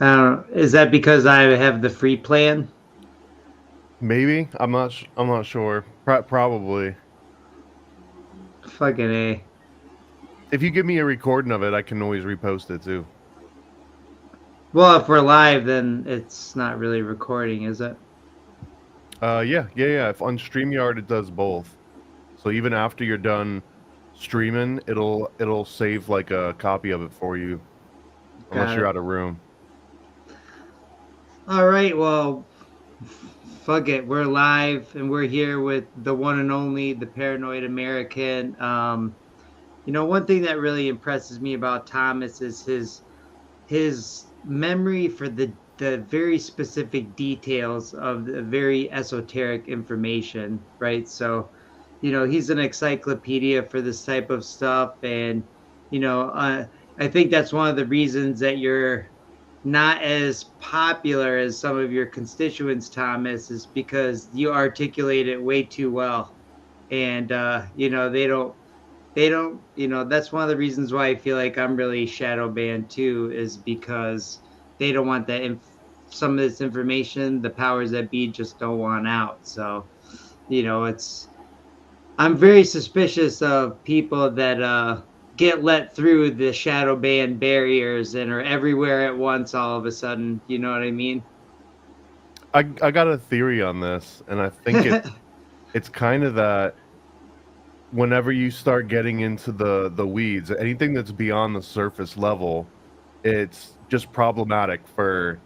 I don't know. Is that because I have the free plan? Maybe I'm not sure. Probably. Fucking A. If you give me a recording of it, I can always repost it too. Well, if we're live, then it's not really recording, is it? Yeah. If on StreamYard it does both. So even after you're done streaming, it'll save like a copy of it for you, unless Got you're it. out of room. All right. Well, fuck it. We're live and we're here with the one and only, the paranoid American. One thing that really impresses me about Thomas is his memory for the very specific details of the very esoteric information, right? So, he's an encyclopedia for this type of stuff, and you know, uh, I think that's one of the reasons that you're not as popular as some of your constituents, Thomas, is because you articulate it way too well, and they don't that's one of the reasons why I feel like I'm really shadow banned too, is because they don't want some of this information, the powers that be just don't want out. So it's I'm very suspicious of people that get let through the shadow ban barriers and are everywhere at once all of a sudden, you know what I mean? I got a theory on this, and I think it's kind of that whenever you start getting into the weeds, anything that's beyond the surface level, it's just problematic for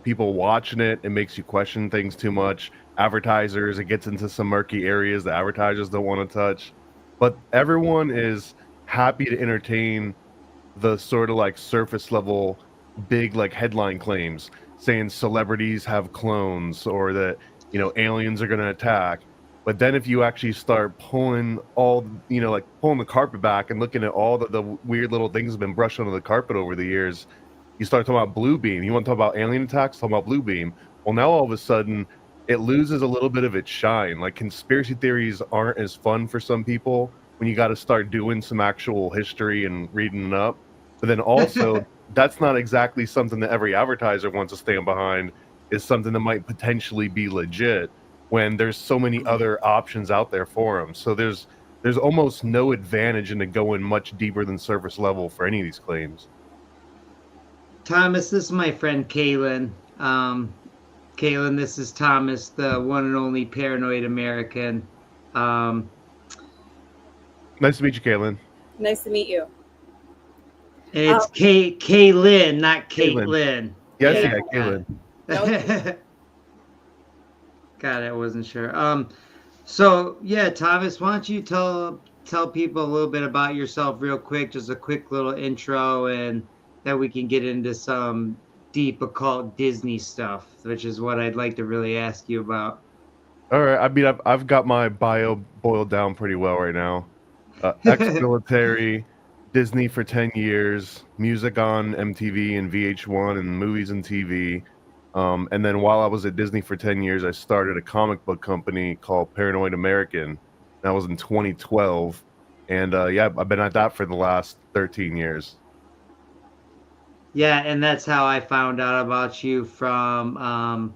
people watching it. It makes you question things too much. Advertisers, it gets into some murky areas that advertisers don't want to touch. But everyone is happy to entertain the sort of like surface level, big like headline claims saying celebrities have clones or that aliens are going to attack. But then if you actually start pulling like pulling the carpet back and looking at all the weird little things that have been brushed under the carpet over the years, you start talking about blue beam. You want to talk about alien attacks? Talk about blue beam. Well, now all of a sudden it loses a little bit of its shine. Like conspiracy theories aren't as fun for some people when you got to start doing some actual history and reading it up. But then also, that's not exactly something that every advertiser wants to stand behind. Is something that might potentially be legit when there's so many other options out there for them. So there's almost no advantage into going much deeper than surface level for any of these claims. Thomas, this is my friend Kaylin. Kaylin, this is Thomas, the one and only paranoid American. Um, Nice to meet you, Caitlin. Nice to meet you. and it's Kaylin, not Caitlin. Caitlin. Yes, Yeah. yeah, Caitlin. God, God, I wasn't sure. So yeah, Thomas, why don't you tell people a little bit about yourself real quick, just a quick little intro, and then we can get into some deep occult Disney stuff, which is what I'd like to really ask you about. All right. I mean, I've got my bio boiled down pretty well right now. Ex-military, Disney for 10 years, music on MTV and VH1 and movies and TV. And then while I was at Disney for 10 years, I started a comic book company called Paranoid American. That was in 2012. And yeah, I've been at that for the last 13 years. Yeah, and that's how I found out about you from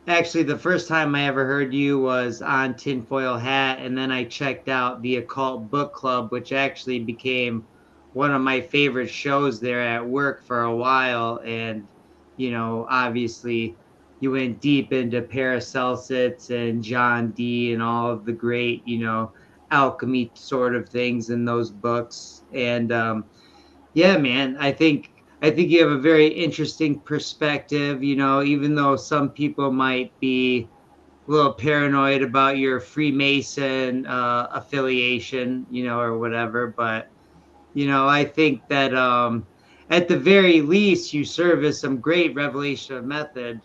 actually the first time I ever heard you was on Tinfoil Hat, and then I checked out the Occult Book Club, which actually became one of my favorite shows there at work for a while. And obviously you went deep into Paracelsus and John Dee and all of the great, alchemy sort of things in those books. And yeah, man, I think you have a very interesting perspective, even though some people might be a little paranoid about your Freemason affiliation, or whatever, but I think that at the very least you serve as some great revelation of method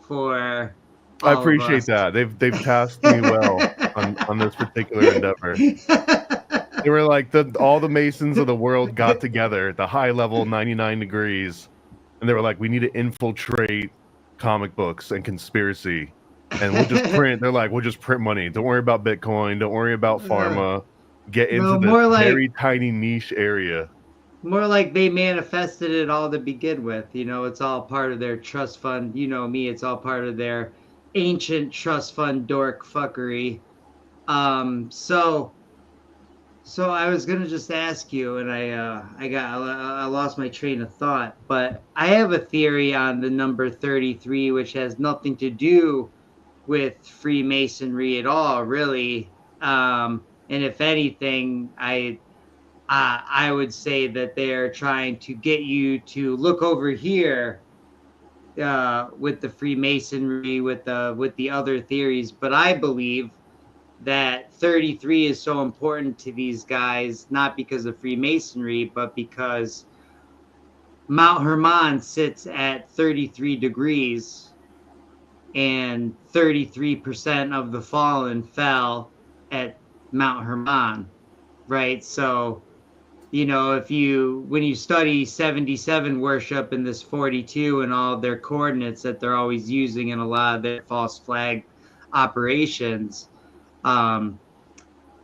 for I all of appreciate us. that. They've tasked me well on this particular endeavor. They were like all the Masons of the world got together at the high level 99 degrees, and they were like, we need to infiltrate comic books and conspiracy. And we'll just print. They're like, we'll just print money. Don't worry about Bitcoin. Don't worry about Uh, pharma. Get into no, this more like very tiny niche area. More like they manifested it all to begin with. It's all part of their trust fund. You know me, it's all part of their ancient trust fund dork fuckery. So I was gonna just ask you, and I lost my train of thought, but I have a theory on the number 33, which has nothing to do with Freemasonry at all, really. And if anything, I would say that they're trying to get you to look over here with the Freemasonry, with the other theories. But I believe that 33 is so important to these guys, not because of Freemasonry, but because Mount Hermon sits at 33 degrees, and 33% of the fallen fell at Mount Hermon, right? So, if when you study 77 worship and this 42 and all their coordinates that they're always using in a lot of their false flag operations, um,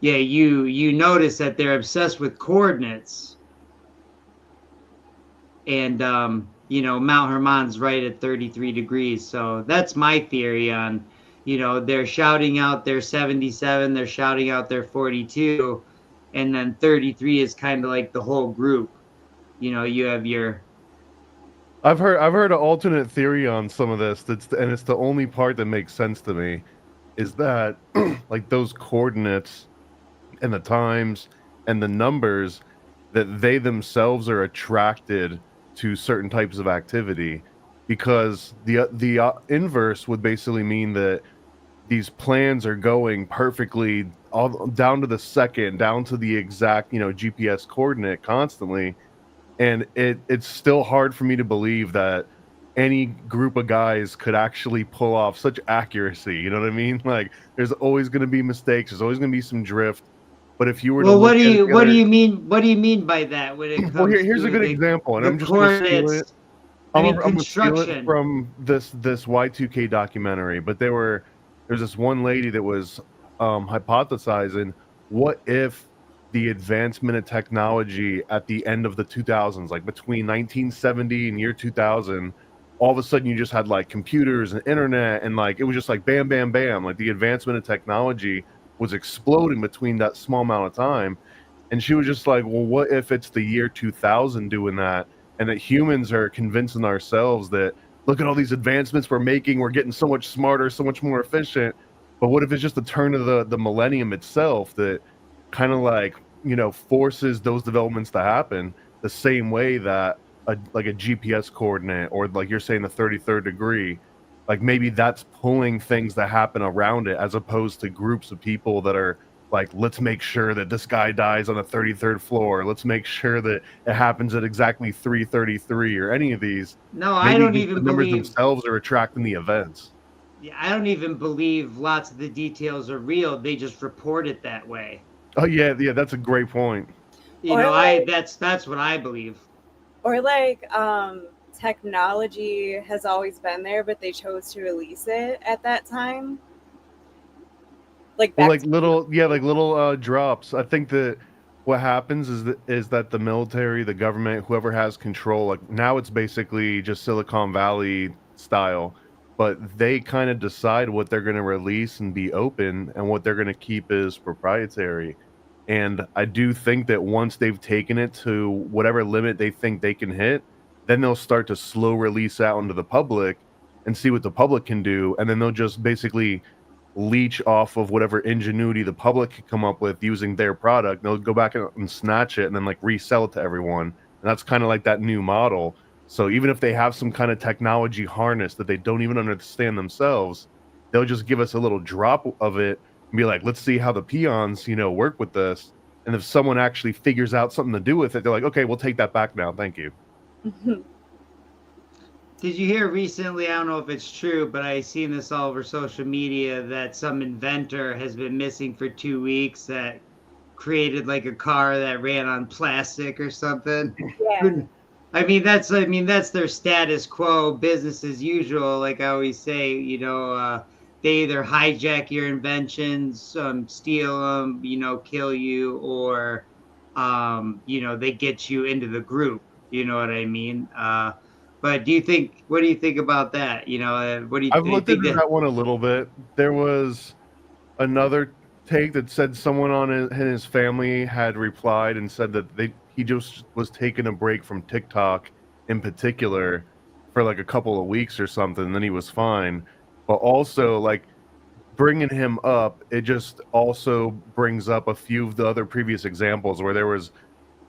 yeah, you notice that they're obsessed with coordinates, and Mount Hermon's right at 33 degrees. So that's my theory on, they're shouting out their 77, they're shouting out their 42, and then 33 is kind of like the whole group. You have your I've heard an alternate theory on some of this. And it's the only part that makes sense to me is that like those coordinates and the times and the numbers that they themselves are attracted to certain types of activity because the inverse would basically mean that these plans are going perfectly all down to the second, down to the exact, GPS coordinate constantly, and it's still hard for me to believe that any group of guys could actually pull off such accuracy, you know what I mean? Like, there's always gonna be mistakes, there's always gonna be some drift, but if you were to well, look at it what do together. you mean? What do you mean by that when it Well, comes here's a to good the example, and the I'm just gonna steal it. coordinates? I mean, I'm gonna steal it construction. from this Y2K documentary, but there's this one lady that was hypothesizing, what if the advancement of technology at the end of the 2000s, like between 1970 and year 2000, all of a sudden you just had like computers and internet, and like it was just like bam, bam, bam, like the advancement of technology was exploding between that small amount of time. And she was just like, well, what if it's the year 2000 doing that? And that humans are convincing ourselves that, look at all these advancements we're making, we're getting so much smarter, so much more efficient. But what if it's just the turn of the millennium itself that kind of like, forces those developments to happen the same way that like a GPS coordinate, or like you're saying the 33rd degree, like maybe that's pulling things that happen around it as opposed to groups of people that are like, let's make sure that this guy dies on the 33rd floor. Let's make sure that it happens at exactly 3:33 or any of these. No, I Maybe don't the even numbers believe. themselves are attracting the events. Yeah, I don't even believe lots of the details are real. They just report it that way. Oh yeah, yeah, that's a great point. Or I like that's what I believe. or like technology has always been there, but they chose to release it at that time. Like Well, back like to little, yeah, like little drops. I think that what happens is that the military, the government, whoever has control, like now it's basically just Silicon Valley style, but they kind of decide what they're going to release and be open, and what they're going to keep is proprietary. And I do think that once they've taken it to whatever limit they think they can hit, then they'll start to slow release out into the public and see what the public can do, and then they'll just basically leech off of whatever ingenuity the public could come up with using their product. They'll go back and snatch it and then like resell it to everyone. And that's kind of like that new model. So even if they have some kind of technology harness that they don't even understand themselves, they'll just give us a little drop of it and be like, let's see how the peons, work with this. And if someone actually figures out something to do with it, they're like, okay, we'll take that back now. Thank you. Did you hear recently? I don't know if it's true, but I seen this all over social media that some inventor has been missing for 2 weeks that created like a car that ran on plastic or something. yeah. I mean that's their status quo, business as usual. Like I always say, they either hijack your inventions, steal them, kill you, or they get you into the group. You know what I mean? But what do you think about that? I've Do you looked think into that? that one a little bit. There was another take that said someone on his family had replied and said that he just was taking a break from TikTok in particular for like a couple of weeks or something, and then he was fine. But also, like, bringing him up, it just also brings up a few of the other previous examples where there was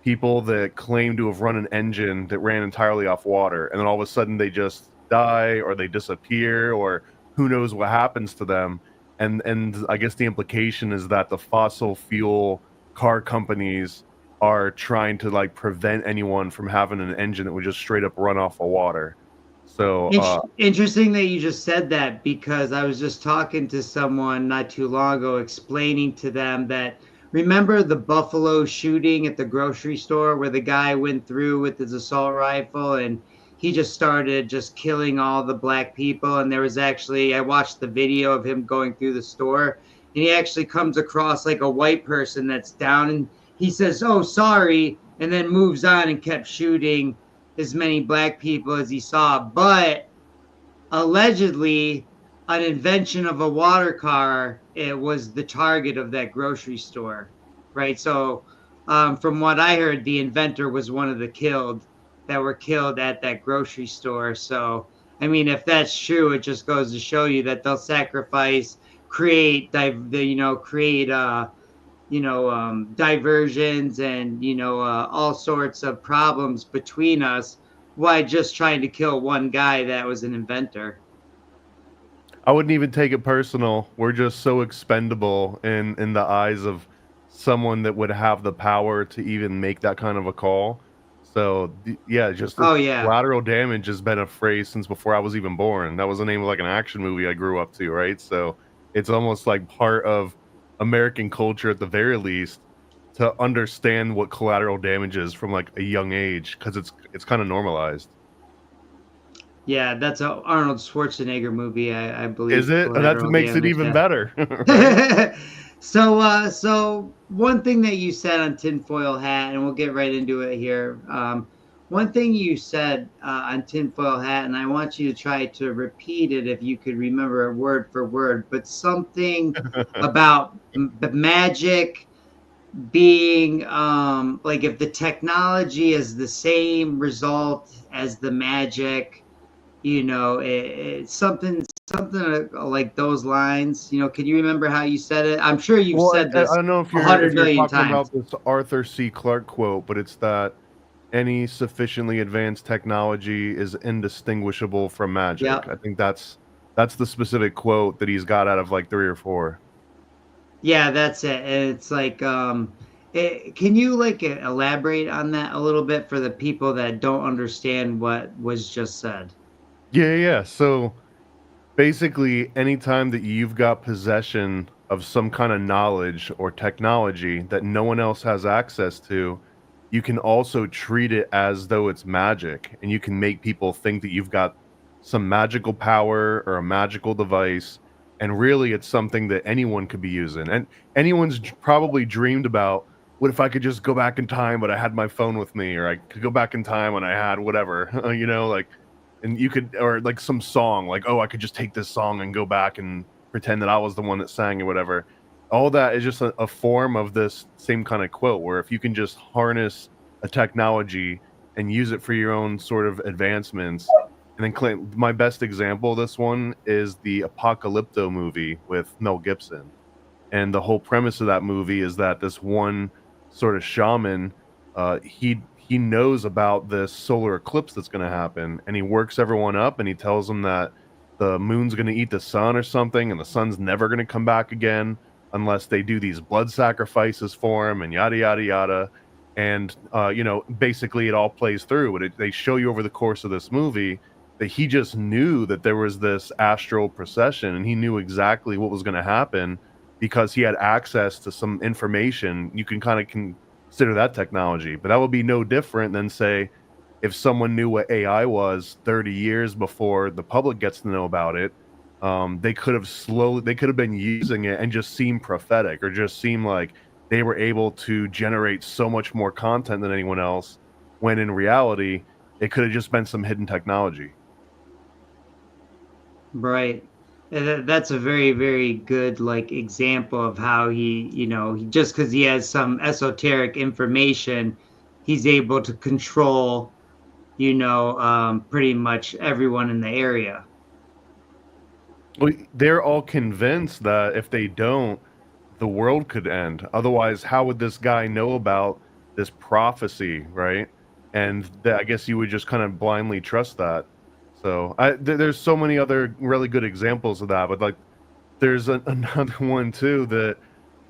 people that claim to have run an engine that ran entirely off water, and then all of a sudden they just die or they disappear or who knows what happens to them. And I guess the implication is that the fossil fuel car companies are trying to like prevent anyone from having an engine that would just straight up run off of water. So Interesting that you just said that, because I was just talking to someone not too long ago, explaining to them that, remember the Buffalo shooting at the grocery store where the guy went through with his assault rifle and he just started just killing all the black people. And there was actually, I watched the video of him going through the store, and he actually comes across like a white person that's down, and he says, "Oh, sorry," and then moves on and kept shooting as many black people as he saw. But allegedly, an invention of a water car, it was the target of that grocery store, right? So from what I heard, the inventor was one of the killed that were killed at that grocery store. So I mean, if that's true, it just goes to show you that they'll sacrifice, create create diversions and all sorts of problems between us, while just trying to kill one guy that was an inventor. I wouldn't even take it personal. We're just so expendable in the eyes of someone that would have the power to even make that kind of a call. So yeah, just the Oh yeah. collateral damage has been a phrase since before I was even born. That was the name of like an action movie I grew up to, right? So it's almost like part of American culture at the very least to understand what collateral damage is from like a young age because it's kind of normalized. Yeah, that's a Arnold Schwarzenegger movie, I Is believe, it? That Collateral makes it Damage. even Yeah. better, right? So one thing that you said on Tinfoil Hat, and we'll get right into it here. One thing you said on Tinfoil Hat, and I want you to try to repeat it if you could remember it word for word, but something about the magic being like, if the technology is the same result as the magic, it's something like those lines. Can you remember how you said it? I'm sure you've Well, said I this don't know if a you're hundred million talking times. about this Arthur C. Clarke quote, but it's that any sufficiently advanced technology is indistinguishable from magic. Yep. I think that's the specific quote that he's got out of like 3 or 4. Yeah, that's it. And it's like, can you like elaborate on that a little bit for the people that don't understand what was just said? Yeah, yeah. So basically, anytime that you've got possession of some kind of knowledge or technology that no one else has access to, you can also treat it as though it's magic, and you can make people think that you've got some magical power or a magical device, and really it's something that anyone could be using. And anyone's probably dreamed about, what if I could just go back in time, but I had my phone with me, or I could go back in time when I had whatever, like, and you could, or like some song, like, oh, I could just take this song and go back and pretend that I was the one that sang or whatever. All that is just a form of this same kind of quote, where if you can just harness a technology and use it for your own sort of advancements, and then claim, my best example of this one is the Apocalypto movie with Mel Gibson. And the whole premise of that movie is that this one sort of shaman, he knows about this solar eclipse that's going to happen, and he works everyone up, and he tells them that the moon's going to eat the sun or something, and the sun's never going to come back again unless they do these blood sacrifices for him, and yada yada yada. And basically it all plays through. But they show you over the course of this movie that he just knew that there was this astral procession, and he knew exactly what was going to happen because he had access to some information. You can kind of consider that technology, but that would be no different than, say, if someone knew what AI was 30 years before the public gets to know about it. They could have been using it and just seem prophetic, or just seem like, they were able to generate so much more content than anyone else, when in reality, it could have just been some hidden technology. Right. And that's a very, very good like example of how just because he has some esoteric information, he's able to control, pretty much everyone in the area. Well, they're all convinced that if they don't, the world could end. Otherwise, how would this guy know about this prophecy, right? And I guess you would just kind of blindly trust that. So there's so many other really good examples of that, but like there's another one too that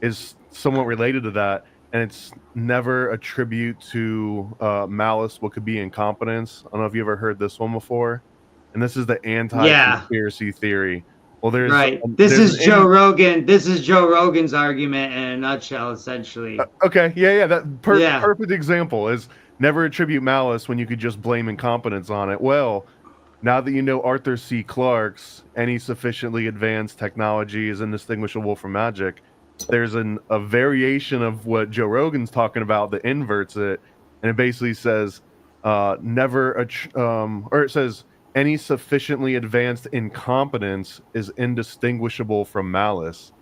is somewhat related to that, and it's never attribute to malice what could be incompetence. I don't know if you ever heard this one before, and this is the Yeah. anti-conspiracy theory. Well, Right. there's an in This is Joe Rogan's argument in a nutshell, essentially. okay, yeah, that Yeah. perfect example is never attribute malice when you could just blame incompetence on it. Well, now that you know Arthur C. Clarke's any sufficiently advanced technology is indistinguishable from magic, there's a variation of what Joe Rogan's talking about that inverts it, and it basically says, or it says, any sufficiently advanced incompetence is indistinguishable from malice.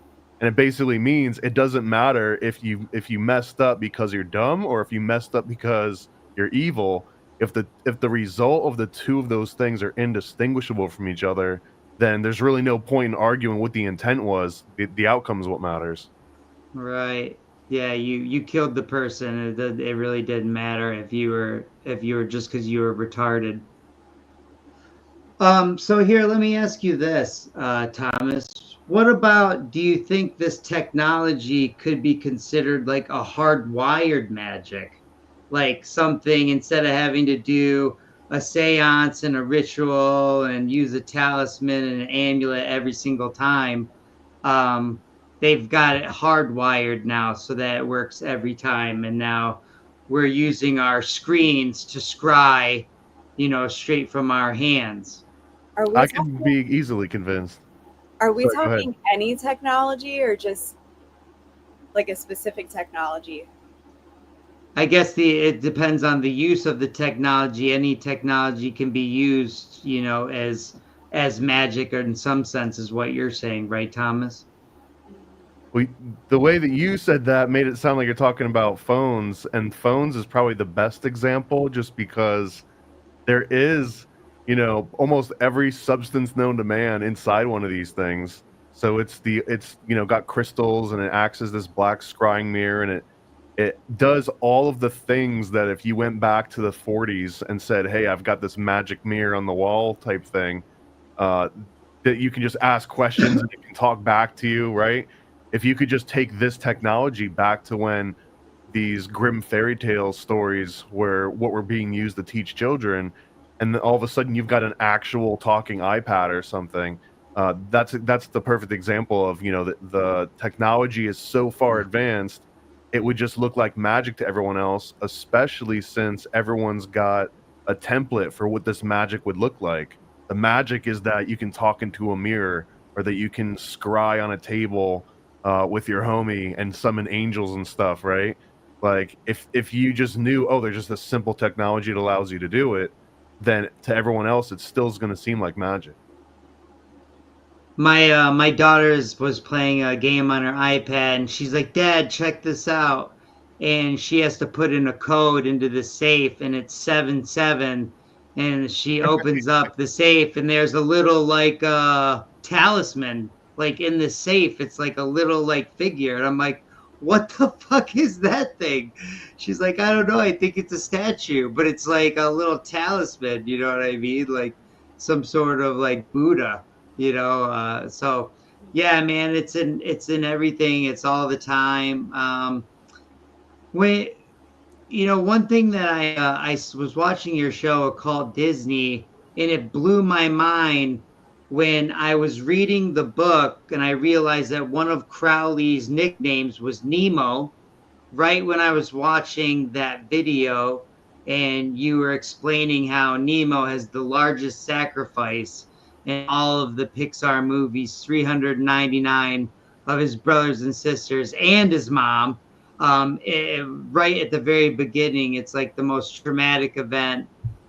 And it basically means it doesn't matter if you messed up because you're dumb or if you messed up because you're evil. If the result of the two of those things are indistinguishable from each other, then there's really no point in arguing what the intent was. The outcome is what matters. Right. Yeah, you killed the person. It really didn't matter if you were just because you were retarded. So here, let me ask you this, Thomas. What about, do you think this technology could be considered like a hardwired magic? Like something, instead of having to do a seance and a ritual and use a talisman and an amulet every single time, um, they've got it hardwired now so that it works every time. And now we're using our screens to scry, straight from our hands. Are we I can be talking? easily convinced. Are we Sorry, go ahead. talking any technology or just like a specific technology? I guess it depends on the use of the technology. Any technology can be used, as magic, or in some sense, is what you're saying, right, Thomas? We The way that you said that made it sound like you're talking about phones, and phones is probably the best example, just because there is, almost every substance known to man inside one of these things. So it's got crystals, and it acts as this black scrying mirror, and it does all of the things that if you went back to the 40s and said, "Hey, I've got this magic mirror on the wall," type thing, uh, that you can just ask questions and it can talk back to you, right? If you could just take this technology back to when these grim fairy tale stories were what were being used to teach children, and then all of a sudden you've got an actual talking iPad or something. That's the perfect example of the technology is so far advanced, it would just look like magic to everyone else, especially since everyone's got a template for what this magic would look like. The magic is that you can talk into a mirror, or that you can scry on a table with your homie and summon angels and stuff, right? Like if you just knew, oh, there's just a simple technology that allows you to do it, then to everyone else, it still is going to seem like magic. My daughter's was playing a game on her iPad, and she's like, "Dad, check this out." And she has to put in a code into the safe, and it's 77. And she opens up the safe, and there's a little like talisman like in the safe. It's like a little like figure, and I'm like, "What the fuck is that thing?" She's like, "I don't know. I think it's a statue, but it's like a little talisman. You know what I mean? Like some sort of like Buddha." So yeah, man, it's in everything. It's all the time. When one thing that I was watching your show called Disney, and it blew my mind when I was reading the book, and I realized that one of Crowley's nicknames was Nemo. Right when I was watching that video, and you were explaining how Nemo has the largest sacrifice in all of the Pixar movies, 399 of his brothers and sisters and his mom. right at the very beginning, it's like the most traumatic event,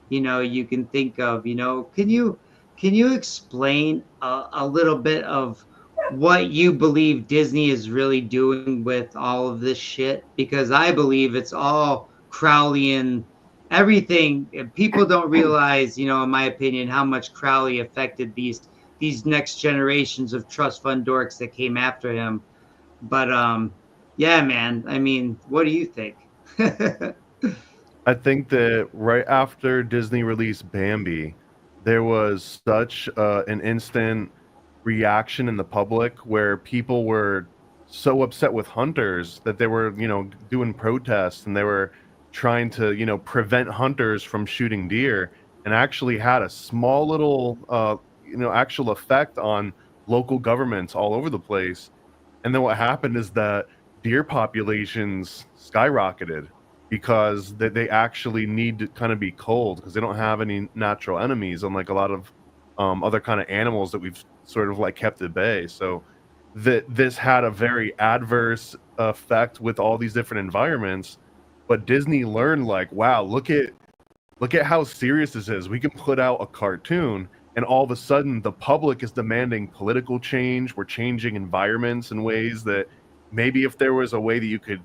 you can think of. Can you explain a little bit of what you believe Disney is really doing with all of this shit? Because I believe it's all Crowleyan everything. People don't realize, in my opinion, how much Crowley affected these next generations of trust fund dorks that came after him. But yeah, man. I mean, what do you think? I think that right after Disney released Bambi, there was such an instant reaction in the public where people were so upset with hunters that they were, doing protests, and they were trying to, prevent hunters from shooting deer, and actually had a small little, actual effect on local governments all over the place. And then what happened is that deer populations skyrocketed because they actually need to kind of be cold because they don't have any natural enemies, unlike a lot of other kind of animals that we've sort of like kept at bay. So this had a very adverse effect with all these different environments. But Disney learned, like, wow, look at how serious this is. We can put out a cartoon, and all of a sudden, the public is demanding political change. We're changing environments in ways that maybe if there was a way that you could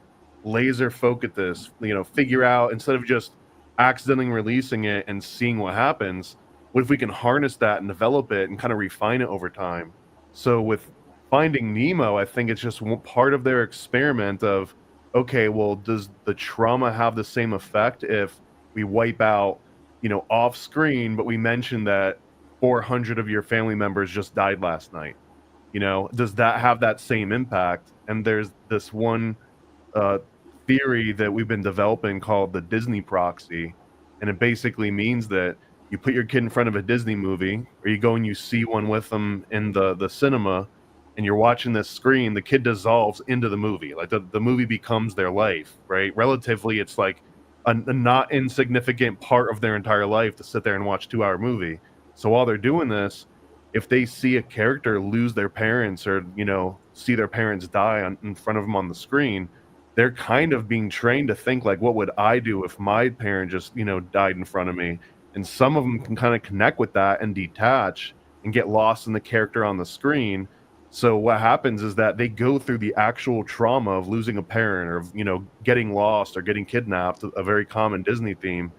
laser focus this, figure out instead of just accidentally releasing it and seeing what happens, what if we can harness that and develop it and kind of refine it over time? So with Finding Nemo, I think it's just part of their experiment of, okay, well, does the trauma have the same effect if we wipe out, off screen, but we mentioned that 400 of your family members just died last night? Does that have that same impact? And there's this one uh, theory that we've been developing called the Disney proxy, and it basically means that you put your kid in front of a Disney movie, or you go and you see one with them in the cinema, and you're watching this screen. The kid dissolves into the movie, like the movie becomes their life, right? Relatively, it's like a not insignificant part of their entire life to sit there and watch 2 hour movie. So while they're doing this, if they see a character lose their parents, or see their parents die in front of them on the screen, they're kind of being trained to think like, what would I do if my parent just died in front of me? And some of them can kind of connect with that and detach and get lost in the character on the screen. So what happens is that they go through the actual trauma of losing a parent, or getting lost or getting kidnapped, a very common Disney theme.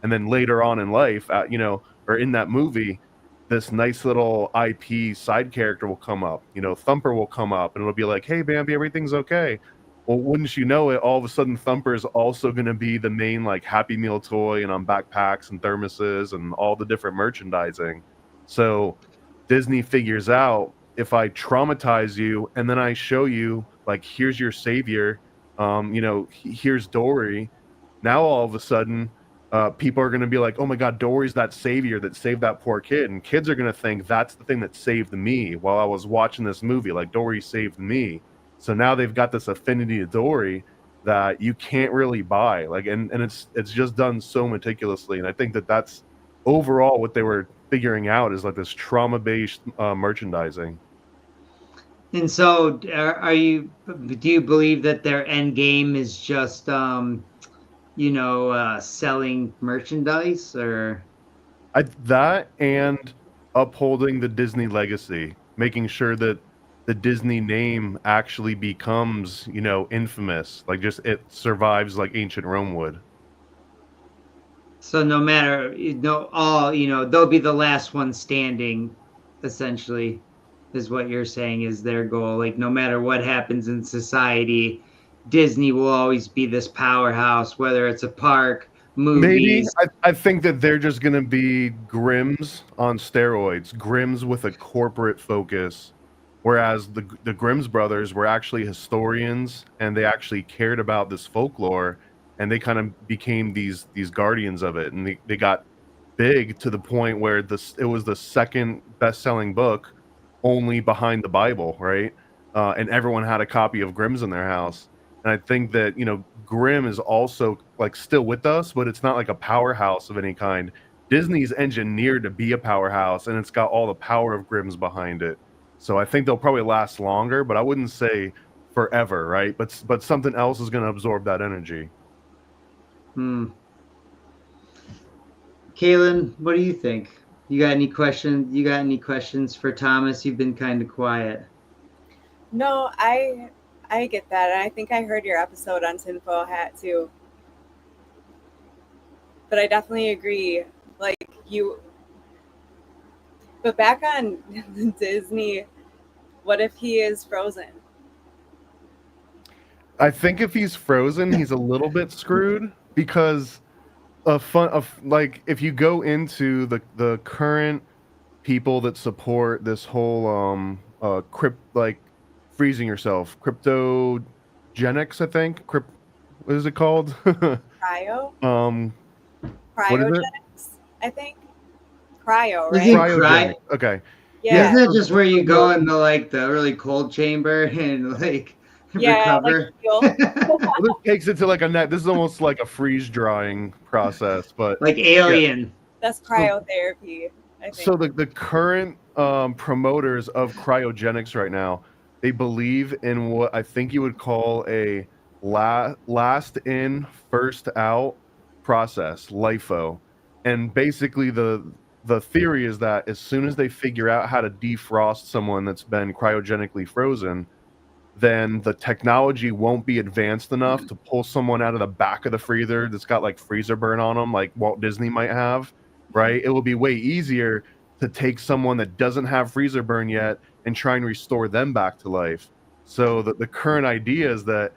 And then later on in life, or in that movie, this nice little IP side character will come up. Thumper will come up, and it'll be like, "Hey, Bambi, everything's okay." Well, wouldn't you know it, all of a sudden Thumper is also going to be the main like Happy Meal toy, and on backpacks and thermoses and all the different merchandising. So Disney figures out, if I traumatize you and then I show you like, here's your savior, here's Dory. Now all of a sudden, people are going to be like, oh my God, Dory's that savior that saved that poor kid, and kids are going to think that's the thing that saved me while I was watching this movie. Like, Dory saved me. So now they've got this affinity to Dory that you can't really buy. Like, and it's just done so meticulously. And I think that that's overall what they were figuring out, is like this trauma-based merchandising. And so, do you believe that their end game is just, selling merchandise, or? That, and upholding the Disney legacy, making sure that the Disney name actually becomes, infamous, like just it survives like ancient Rome would. So no matter, they'll be the last one standing, essentially, is what you're saying is their goal. Like, no matter what happens in society, Disney will always be this powerhouse, whether it's a park, Maybe movies. I think that they're just gonna be Grimm's on steroids, Grimm's with a corporate focus, whereas the Grimm's brothers were actually historians, and they actually cared about this folklore, and they kind of became these guardians of it, and they got big to the point where it was the second best-selling book, only behind the Bible, right? And everyone had a copy of Grimm's in their house. And I think that, Grimm is also like still with us, but it's not like a powerhouse of any kind. Disney's engineered to be a powerhouse, and it's got all the power of Grimm's behind it. So I think they'll probably last longer, but I wouldn't say forever, right? But something else is going to absorb that energy. Kaylin, what do you think? You got any questions? You got any questions for Thomas? You've been kind of quiet. No, I get that, and I think I heard your episode on tinfoil hat too. But I definitely agree. Like you, but back on Disney, what if he is frozen? I think if he's frozen, he's a little bit screwed because like if you go into the current people that support this whole like freezing yourself, cryptogenics, I think. What is it called? Cryo? What is it? Cryogenics, I think. Cryo, Is right? it Cryogenic. Okay. Yeah. Isn't that just where you go into like the really cold chamber and like recover? Like Well, this takes it to like a net. This is almost like a freeze drying process, but like Alien. that's cryotherapy, I think. So the current promoters of cryogenics right now, they believe in what I think you would call a last in, first out process, LIFO. And basically the theory is that as soon as they figure out how to defrost someone that's been cryogenically frozen, then the technology won't be advanced enough to pull someone out of the back of the freezer that's got like freezer burn on them, like Walt Disney might have, right? It will be way easier to take someone that doesn't have freezer burn yet and try and restore them back to life. So the current idea is that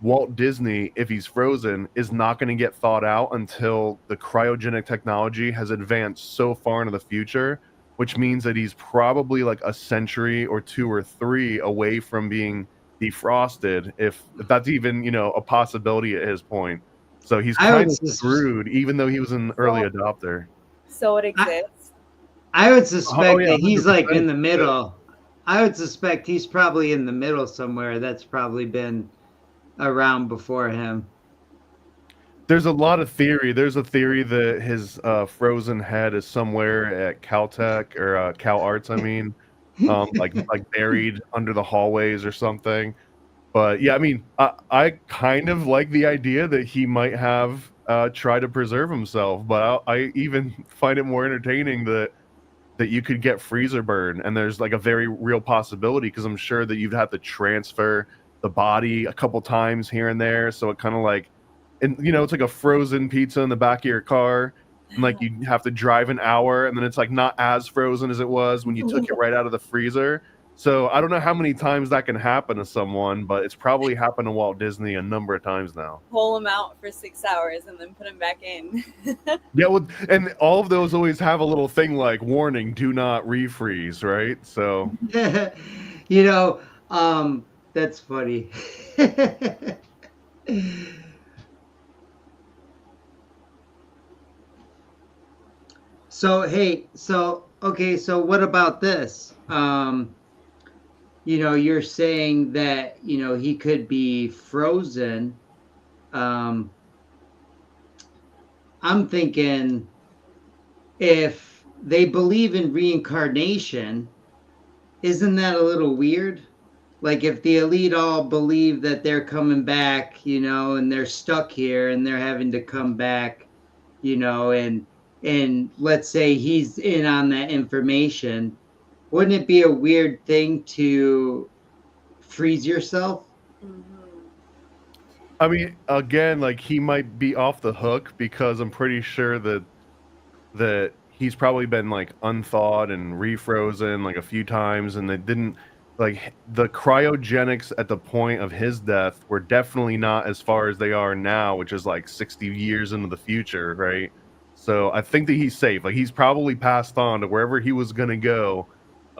Walt Disney, if he's frozen, is not going to get thought out until the cryogenic technology has advanced so far into the future, which means that he's probably like a century or 2 or 3 away from being defrosted, if that's even a possibility at his point. So he's kind of screwed, even though he was an early adopter. So it exists. I would suspect that he's 100%. like in the middle. I would suspect he's probably in the middle somewhere. That's probably been around before him. There's a lot of theory. There's a theory that his frozen head is somewhere at Caltech or Cal Arts, I mean, like buried under the hallways or something. But yeah, I mean, I kind of like the idea that he might have tried to preserve himself, but I even find it more entertaining that you could get freezer burn, and there's like a very real possibility because I'm sure that you'd have to transfer the body a couple times here and there, so it kind of like, and it's like a frozen pizza in the back of your car, and like you have to drive an hour, and then it's like not as frozen as it was when you took it right out of the freezer. So I don't know how many times that can happen to someone, but it's probably happened to Walt Disney a number of times now. Pull them out for 6 hours and then put them back in. Yeah, well, and all of those always have a little thing like warning, do not refreeze, right? So that's funny. So what about this? You're saying that he could be frozen. I'm thinking if they believe in reincarnation, isn't that a little weird? Like if the elite all believe that they're coming back, and they're stuck here and they're having to come back, and let's say he's in on that information, wouldn't it be a weird thing to freeze yourself? I mean, again, like he might be off the hook because I'm pretty sure that he's probably been like unthawed and refrozen like a few times, and they didn't like the cryogenics at the point of his death were definitely not as far as they are now, which is like 60 years into the future, right? So I think that he's safe. Like he's probably passed on to wherever he was gonna go.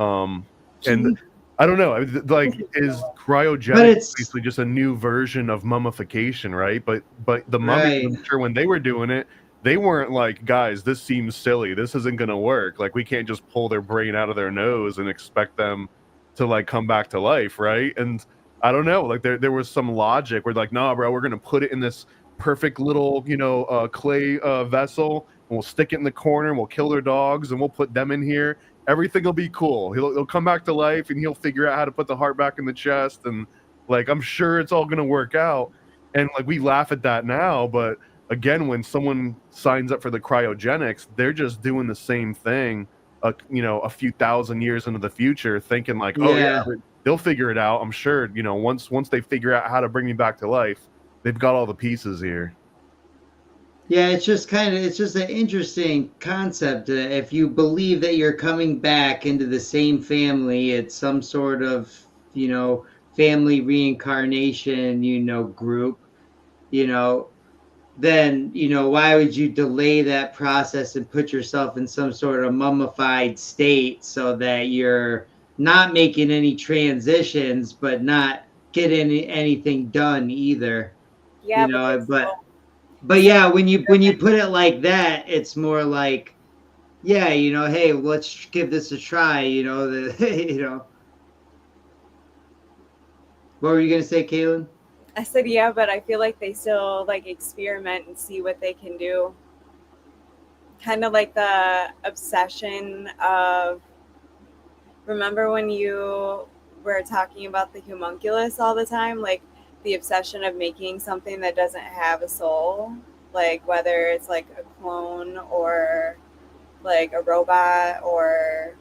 And I don't know, like is cryogenics basically just a new version of mummification, right? But the mummies, I'm sure when they were doing it, they weren't like, guys, this seems silly. This isn't going to work. Like we can't just pull their brain out of their nose and expect them to like come back to life, right? And I don't know, like there was some logic where like, nah, bro, we're going to put it in this perfect little, clay vessel, and we'll stick it in the corner, and we'll kill their dogs, and we'll put them in here. Everything will be cool. He'll come back to life, and he'll figure out how to put the heart back in the chest, and Like, I'm sure it's all gonna work out. And like we laugh at that now, but again, when someone signs up for the cryogenics, they're just doing the same thing, a few thousand years into the future, thinking like, oh Yeah. yeah, they'll figure it out. I'm sure, once they figure out how to bring me back to life, they've got all the pieces here. Yeah, it's just an interesting concept. If you believe that you're coming back into the same family, it's some sort of, family reincarnation, group, you know, then, why would you delay that process and put yourself in some sort of mummified state so that you're not making any transitions, but not getting anything done either, Yeah, but they but still yeah, when you put it like that, it's more like, yeah, hey, let's give this a try. What were you gonna say, Kaylin? I said yeah, but I feel like they still like experiment and see what they can do. Kind of like the obsession of, remember when you were talking about the homunculus all the time? Like the obsession of making something that doesn't have a soul, like whether it's like a clone or like a robot or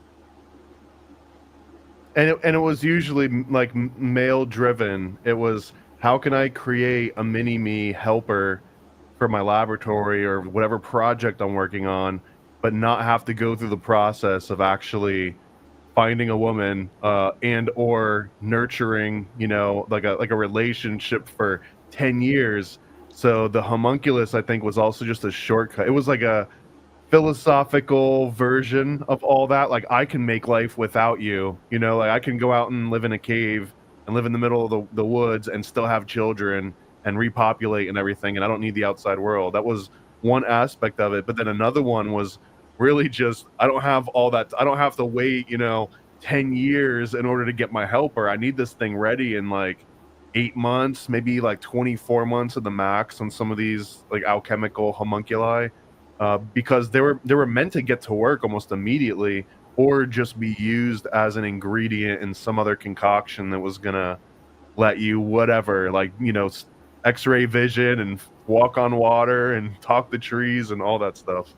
And it was usually like male driven. It was, how can I create a mini me helper for my laboratory or whatever project I'm working on, but not have to go through the process of actually finding a woman, and or nurturing, like a relationship for 10 years. So the homunculus, I think, was also just a shortcut. It was like a philosophical version of all that. Like, I can make life without you, like I can go out and live in a cave and live in the middle of the woods and still have children and repopulate and everything, and I don't need the outside world. That was one aspect of it. But then another one was really just, I don't have all that. I don't have to wait 10 years in order to get my helper. I need this thing ready in like 8 months, maybe like 24 months at the max on some of these like alchemical homunculi, because they were meant to get to work almost immediately, or just be used as an ingredient in some other concoction that was gonna let you whatever, like X-ray vision and walk on water and talk to trees and all that stuff.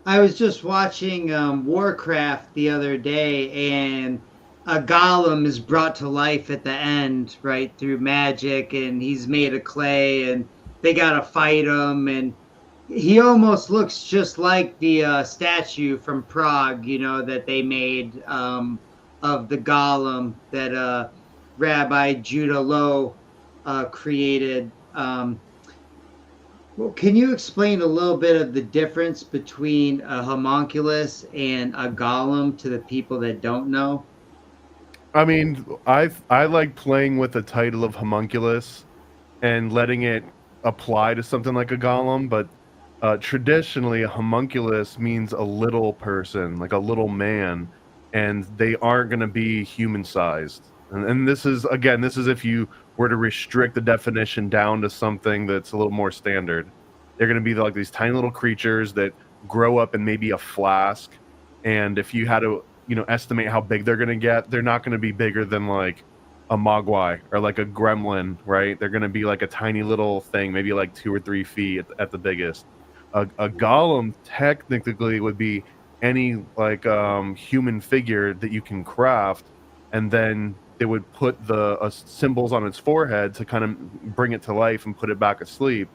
I was just watching Warcraft the other day, and a golem is brought to life at the end, right, through magic, and he's made of clay, and they gotta fight him, and he almost looks just like the statue from Prague, that they made, of the golem that Rabbi Judah Lowe created. Well, can you explain a little bit of the difference between a homunculus and a golem to the people that don't know? I mean, I like playing with the title of homunculus and letting it apply to something like a golem, but traditionally a homunculus means a little person, like a little man, and they aren't going to be human sized. And this is, again, this is if you were to restrict the definition down to something that's a little more standard. They're going to be like these tiny little creatures that grow up in maybe a flask, and if you had to estimate how big they're going to get, they're not going to be bigger than like a mogwai or like a gremlin, right? They're going to be like a tiny little thing, maybe like 2 or 3 feet at the biggest. A golem technically would be any like human figure that you can craft, and then they would put the symbols on its forehead to kind of bring it to life and put it back asleep.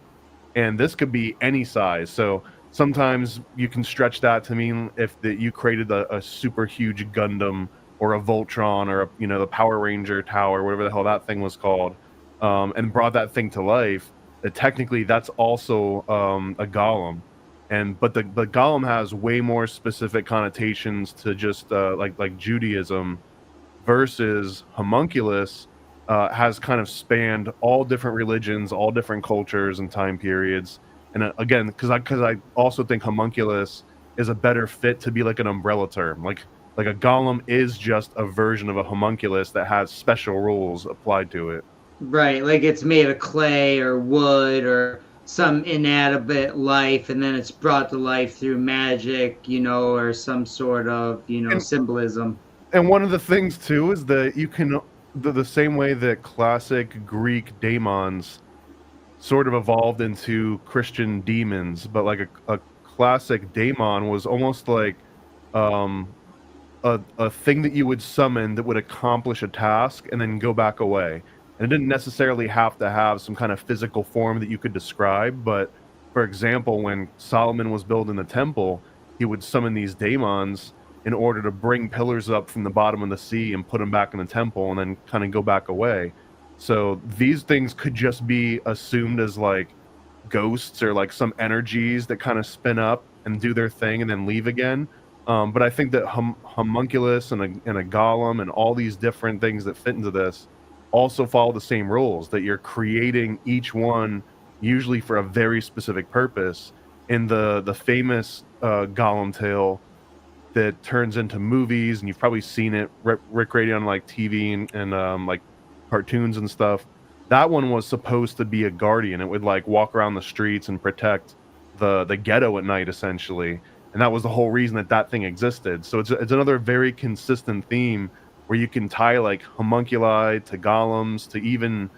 And this could be any size. So sometimes you can stretch that to mean if you created a super huge Gundam or a Voltron or the Power Ranger tower, whatever the hell that thing was called, and brought that thing to life. Technically, that's also a golem, but the golem has way more specific connotations to just like Judaism, versus homunculus has kind of spanned all different religions, all different cultures and time periods. And again, because I also think homunculus is a better fit to be like an umbrella term. Like a golem is just a version of a homunculus that has special rules applied to it. Right, like it's made of clay or wood or some inanimate life, and then it's brought to life through magic, or some sort of, And symbolism. and one of the things too is that the same way that classic Greek daemons sort of evolved into Christian demons, but like a classic daemon was almost like um a thing that you would summon that would accomplish a task and then go back away. And it didn't necessarily have to have some kind of physical form that you could describe, but for example, when Solomon was building the temple, he would summon these daemons in order to bring pillars up from the bottom of the sea and put them back in the temple and then kind of go back away. So these things could just be assumed as like ghosts or like some energies that kind of spin up and do their thing and then leave again. But I think that homunculus and a golem and all these different things that fit into this also follow the same rules, that you're creating each one usually for a very specific purpose. In the famous golem tale that turns into movies, and you've probably seen it recreated on like TV and like cartoons and stuff. That one was supposed to be a guardian. It would like walk around the streets and protect the ghetto at night, essentially. And that was the whole reason that that thing existed. So it's another very consistent theme where you can tie like homunculi to golems to even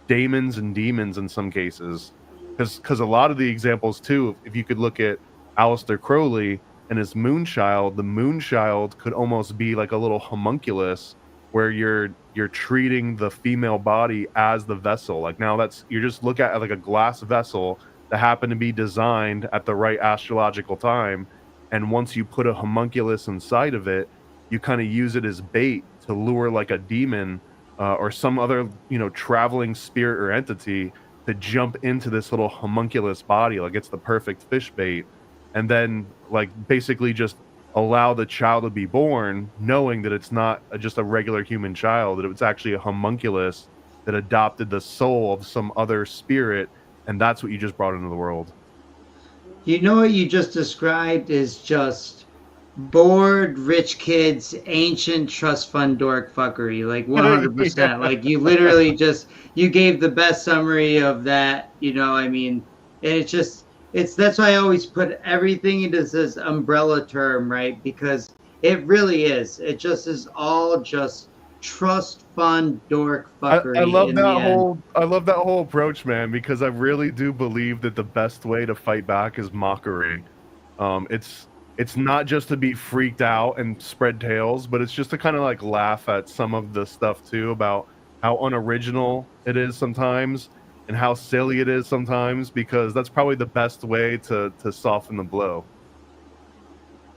daemons and demons in some cases. Because a lot of the examples too, if you could look at Aleister Crowley and his Moonchild, the Moonchild could almost be like a little homunculus where you're treating the female body as the vessel. Like now that's you're just look at like a glass vessel that happened to be designed at the right astrological time. And once you put a homunculus inside of it, you kind of use it as bait to lure like a demon or some other, traveling spirit or entity to jump into this little homunculus body. Like it's the perfect fish bait. And then like basically just allow the child to be born, knowing that it's not just a regular human child, that it was actually a homunculus that adopted the soul of some other spirit. And that's what you just brought into the world. You know what you just described is just bored rich kids, ancient trust fund dork fuckery, like 100%. Like you literally just you gave the best summary of that. I mean, and that's why I always put everything into this umbrella term, right? Because it really is. It just is all just trust fund dork fuckery. I love that whole approach, man, because I really do believe that the best way to fight back is mockery. It's not just to be freaked out and spread tales, but it's just to kind of like laugh at some of the stuff too about how unoriginal it is sometimes and how silly it is sometimes, because that's probably the best way to soften the blow.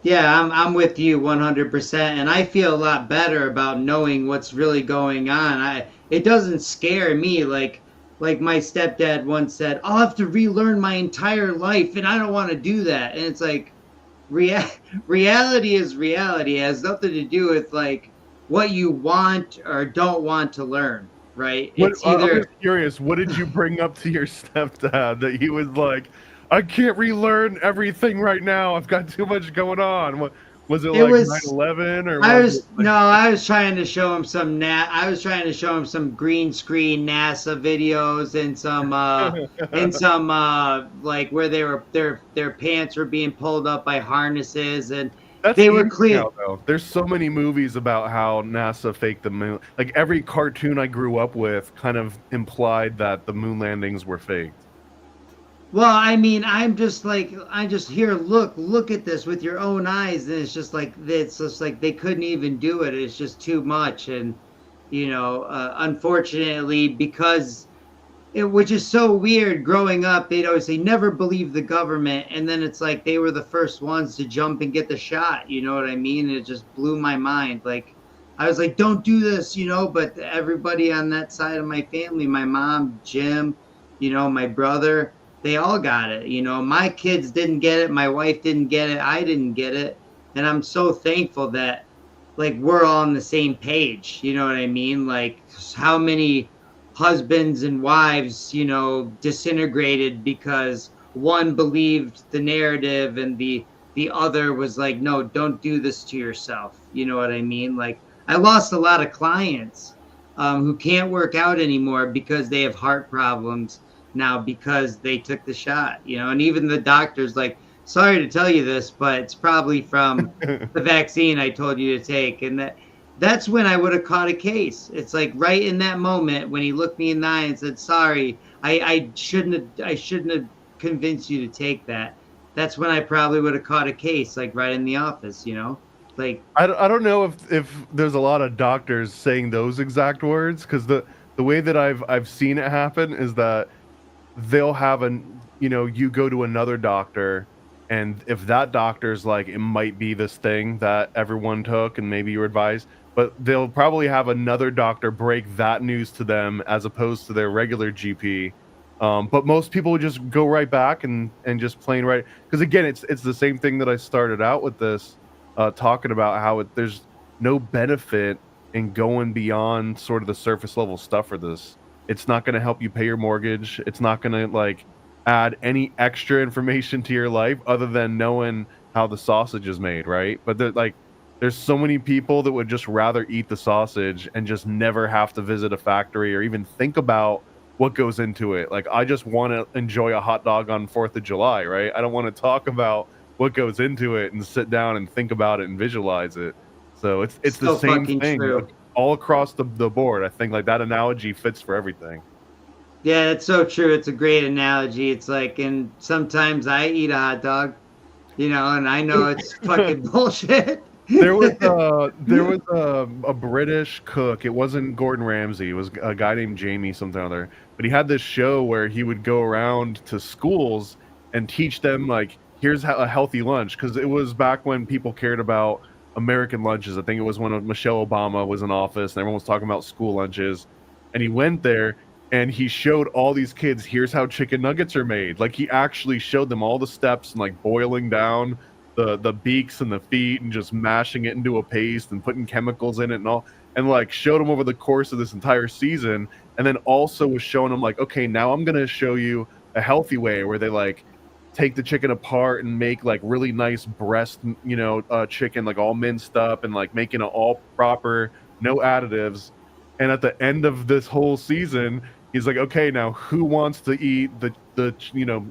Yeah, I'm with you 100%, and I feel a lot better about knowing what's really going on. It doesn't scare me like my stepdad once said, "I'll have to relearn my entire life, and I don't want to do that." And it's like reality is reality. It has nothing to do with like what you want or don't want to learn, right? It's either. I'm just curious, what did you bring up to your stepdad that he was like, I can't relearn everything right now. I've got too much going on. What was it, like 9/11 or? I was trying to show him I was trying to show him some green screen NASA videos and some like where their pants were being pulled up by harnesses and they were clean. There's so many movies about how NASA faked the moon. Like every cartoon I grew up with kind of implied that the moon landings were faked. Well, I mean, I just here, look at this with your own eyes, and it's just like they couldn't even do it. It's just too much, and unfortunately, because which is so weird. Growing up, they'd always say never believe the government, and then it's like they were the first ones to jump and get the shot. You know what I mean? It just blew my mind. Like I was like, don't do this, But everybody on that side of my family, my mom, Jim, my brother. They all got it. My kids didn't get it. My wife didn't get it. I didn't get it. And I'm so thankful that like we're all on the same page. You know what I mean? Like how many husbands and wives, disintegrated because one believed the narrative and the other was like, no, don't do this to yourself. You know what I mean? Like I lost a lot of clients who can't work out anymore because they have heart problems now because they took the shot, and even the doctor's like, sorry to tell you this, but it's probably from the vaccine I told you to take. And that's when I would have caught a case. It's like right in that moment when he looked me in the eye and said, "Sorry, I shouldn't have convinced you to take that." That's when I probably would have caught a case, like right in the office, like I don't know if there's a lot of doctors saying those exact words, because the way that I've seen it happen is that they'll have you go to another doctor, and if that doctor's like, it might be this thing that everyone took and maybe you're advised, but they'll probably have another doctor break that news to them as opposed to their regular GP. But most people would just go right back and just plain right, because again, it's the same thing that I started out with this, talking about how there's no benefit in going beyond sort of the surface level stuff for this. It's not gonna help you pay your mortgage. It's not gonna, like, add any extra information to your life other than knowing how the sausage is made, right? But there's so many people that would just rather eat the sausage and just never have to visit a factory or even think about what goes into it. Like, I just wanna enjoy a hot dog on 4th of July, right? I don't wanna talk about what goes into it and sit down and think about it and visualize it. So it's the so same fucking thing true. all across the board. I think like that analogy fits for everything. Yeah, it's so true. It's a great analogy. It's like, and sometimes I eat a hot dog, and I know it's fucking bullshit. There was a British cook. It wasn't Gordon Ramsay. It was a guy named Jamie something or other. But he had this show where he would go around to schools and teach them, like, here's how a healthy lunch, because it was back when people cared about American lunches. I think it was when Michelle Obama was in office and everyone was talking about school lunches. And he went there and he showed all these kids, here's how chicken nuggets are made. Like, he actually showed them all the steps and like boiling down the beaks and the feet and just mashing it into a paste and putting chemicals in it and all, and like showed them over the course of this entire season. And then also was showing them like, okay, now I'm gonna show you a healthy way where they like take the chicken apart and make like really nice breast, chicken, like all minced up and like making it all proper, no additives. And at the end of this whole season, he's like, okay, now who wants to eat the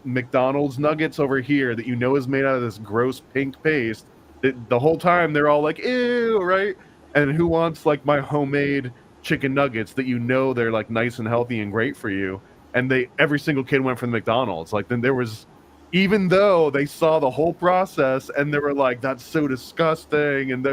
McDonald's nuggets over here that is made out of this gross pink paste? The whole time they're all like, ew, right? And who wants like my homemade chicken nuggets that they're like nice and healthy and great for you? And every single kid went for the McDonald's. Like, then there was, even though they saw the whole process and they were like, that's so disgusting, and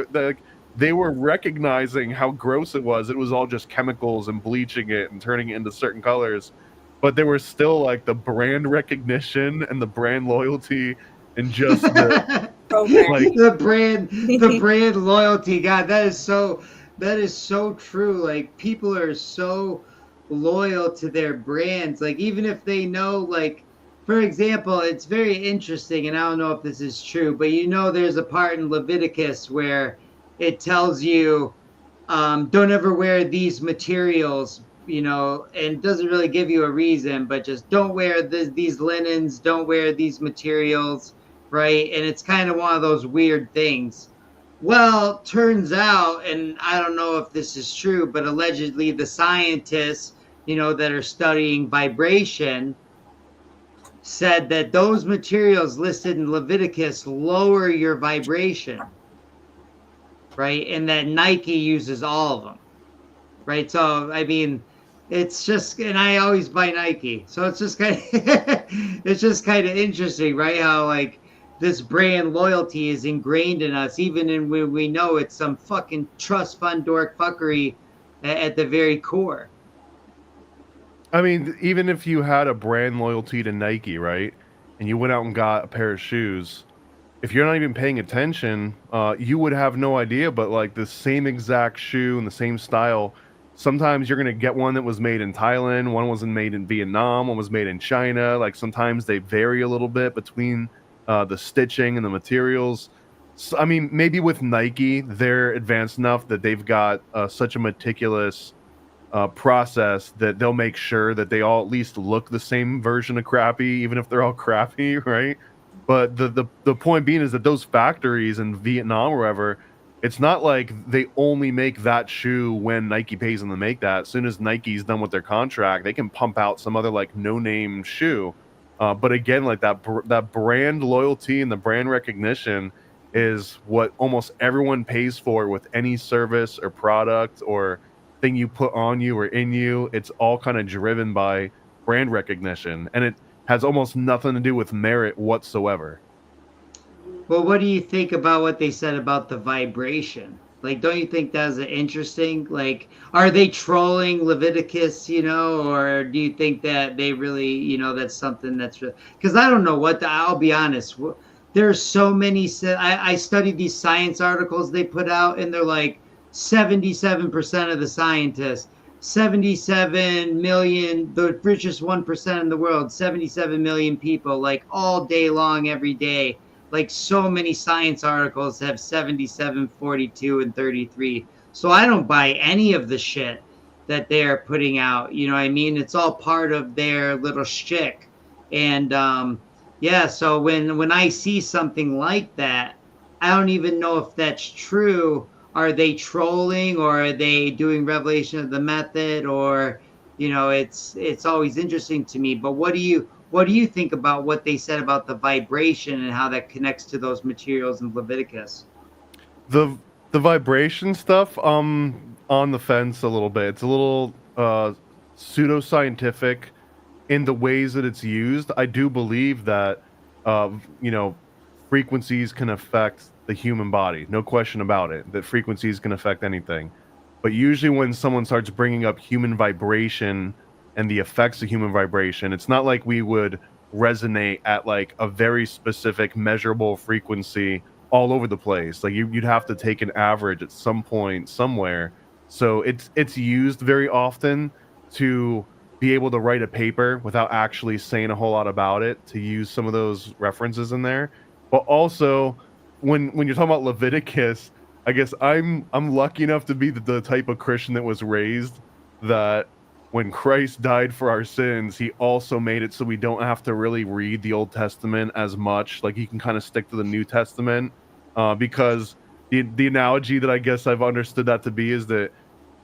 they were recognizing how gross it was. It was all just chemicals and bleaching it and turning it into certain colors. But there was still like the brand recognition and the brand loyalty and just Program. like the brand loyalty. God, that is so true. Like, people are so loyal to their brands. Like, even if they know, like, for example, it's very interesting, and I don't know if this is true, but there's a part in Leviticus where it tells you, don't ever wear these materials, and doesn't really give you a reason, but just don't wear these linens, don't wear these materials, right? And it's kind of one of those weird things. Well, turns out, and I don't know if this is true, but allegedly the scientists, that are studying vibration said that those materials listed in Leviticus lower your vibration, right? And that Nike uses all of them, right? So, I mean, it's just, and I always buy Nike, so it's just kind of, it's just kind of interesting, right? How like this brand loyalty is ingrained in us, even in when we know it's some fucking trust fund dork fuckery at the very core. I mean, even if you had a brand loyalty to Nike, right? And you went out and got a pair of shoes, if you're not even paying attention, you would have no idea. But like the same exact shoe and the same style, sometimes you're gonna get one that was made in Thailand, one was made in Vietnam, one was made in China. Like, sometimes they vary a little bit between the stitching and the materials. So, I mean, maybe with Nike, they're advanced enough that they've got such a meticulous process that they'll make sure that they all at least look the same version of crappy, even if they're all crappy, right? But the point being is that those factories in Vietnam or wherever, it's not like they only make that shoe when Nike pays them to make that. As soon as Nike's done with their contract, they can pump out some other like no name shoe. But again, like that brand loyalty and the brand recognition, is what almost everyone pays for with any service or product or thing you put on you or in you. It's all kind of driven by brand recognition, and it has almost nothing to do with merit whatsoever. Well, what do you think about what they said about the vibration? Like, don't you think that's interesting? Like, are they trolling Leviticus, or do you think that they really, that's something that's because I don't know I'll be honest. There's so many, I studied these science articles they put out, and they're like 77% of the scientists, 77 million, the richest 1% in the world, 77 million people, like all day long, every day, like so many science articles have 77, 42, and 33. So I don't buy any of the shit that they're putting out. You know what I mean? It's all part of their little shtick. And yeah, so when I see something like that, I don't even know if that's true. Are they trolling, or are they doing revelation of the method? Or it's always interesting to me. But what do you think about what they said about the vibration and how that connects to those materials in Leviticus? The the vibration stuff, on the fence a little bit. It's a little pseudoscientific in the ways that it's used. I do believe that you know, frequencies can affect the human body. No question about it. That frequencies can affect anything. But usually when someone starts bringing up human vibration and the effects of human vibration, it's not like we would resonate at like a very specific measurable frequency all over the place. Like you'd have to take an average at some point somewhere. So it's used very often to be able to write a paper without actually saying a whole lot about it, to use some of those references in there. But also when you're talking about Leviticus, I guess I'm lucky enough to be the type of Christian that was raised that when Christ died for our sins, he also made it so we don't have to really read the Old Testament as much. Like you can kind of stick to the New Testament, because the analogy that I guess I've understood that to be is that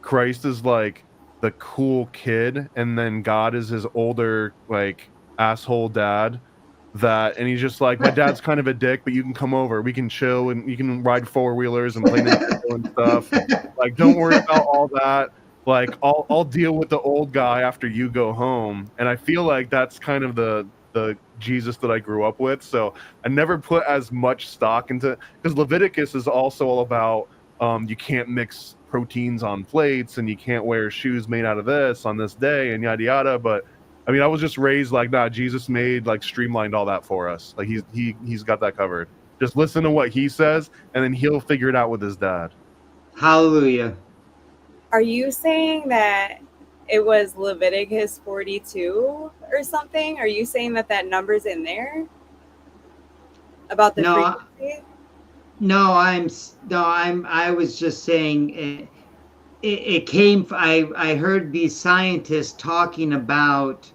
Christ is like the cool kid, and then God is his older like asshole dad. That and he's just like, my dad's kind of a dick, but you can come over, we can chill, and you can ride four wheelers and play Nintendo and stuff. Like, don't worry about all that. Like, I'll deal with the old guy after you go home. And I feel like that's kind of the Jesus that I grew up with. So I never put as much stock into, because Leviticus is also all about you can't mix proteins on plates, and you can't wear shoes made out of this on this day, and yada yada. But I mean, I was just raised like, nah, Jesus made like streamlined all that for us. Like he's got that covered. Just listen to what he says, and then he'll figure it out with his dad. Hallelujah. Are you saying that it was Leviticus 42 or something? Are you saying that that number's in there about the No, frequency? no, I was just saying it came. I heard these scientists talking about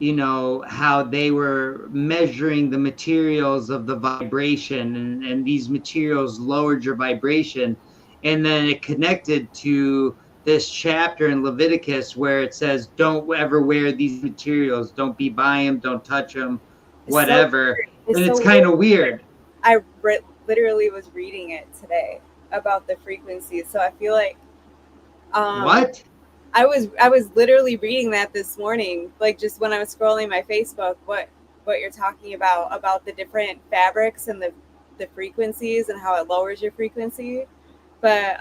how they were measuring the materials of the vibration, and these materials lowered your vibration, and then it connected to this chapter in Leviticus where it says don't ever wear these materials, don't be by them, don't touch them, It's so whatever. weird. It's And so it's kind of weird. weird. I literally was reading it today about the frequencies, so I feel like What? I was literally reading that this morning, like just when I was scrolling my Facebook. What you're talking about the different fabrics and the frequencies and how it lowers your frequency, but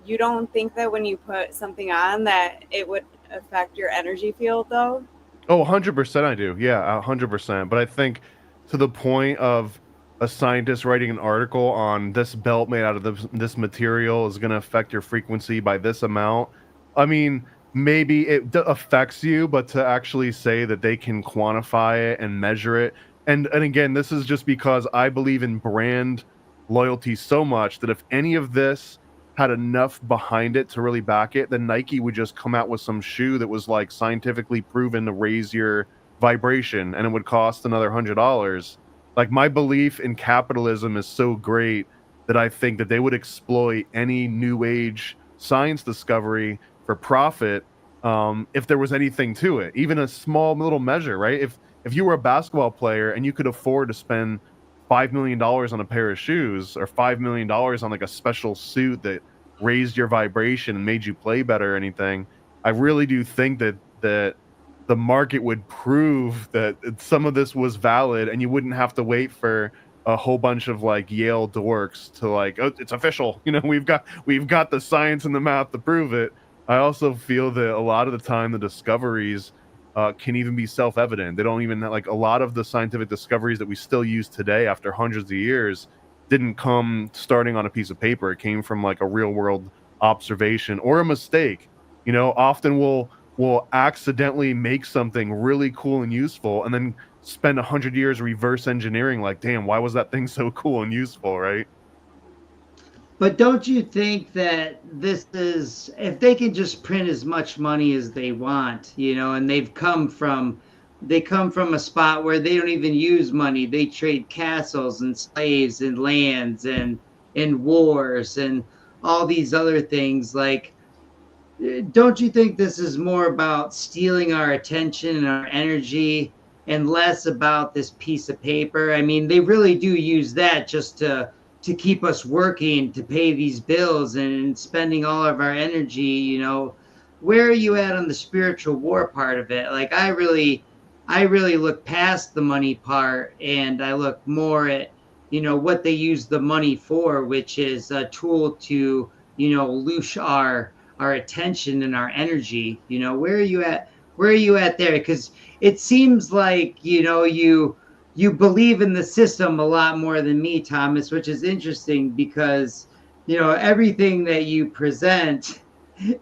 you don't think that when you put something on that it would affect your energy field though? Oh, 100% I do. Yeah, 100%. But I think to the point of a scientist writing an article on this belt made out of this material is going to affect your frequency by this amount. I mean, maybe it affects you, but to actually say that they can quantify it and measure it. And again, this is just because I believe in brand loyalty so much that if any of this had enough behind it to really back it, then Nike would just come out with some shoe that was like scientifically proven to raise your vibration, and it would cost another $100. Like, my belief in capitalism is so great that I think that they would exploit any new age science discovery for profit, if there was anything to it, even a small little measure, right? If you were a basketball player and you could afford to spend $5 million on a pair of shoes or $5 million on like a special suit that raised your vibration and made you play better or anything. I really do think that the market would prove that some of this was valid, and you wouldn't have to wait for a whole bunch of like Yale dorks to like, oh, it's official. You know, we've got the science and the math to prove it. I also feel that a lot of the time the discoveries can even be self-evident. They don't even like a lot of the scientific discoveries that we still use today after hundreds of years didn't come starting on a piece of paper. It came from like a real world observation or a mistake. You know, often we'll accidentally make something really cool and useful and then spend 100 years reverse engineering like, damn, why was that thing so cool and useful, right? But don't you think that this is, if they can just print as much money as they want, you know, and they come from a spot where they don't even use money. They trade castles and slaves and lands and wars and all these other things. Like, don't you think this is more about stealing our attention and our energy and less about this piece of paper? I mean, they really do use that just to keep us working to pay these bills and spending all of our energy, you know. Where are you at on the spiritual war part of it? Like, I really look past the money part, and I look more at, you know, what they use the money for, which is a tool to, you know, loose our attention and our energy. You know, where are you at? Where are you at there? Because it seems like, you know, you believe in the system a lot more than me, Thomas, which is interesting because, you know, everything that you present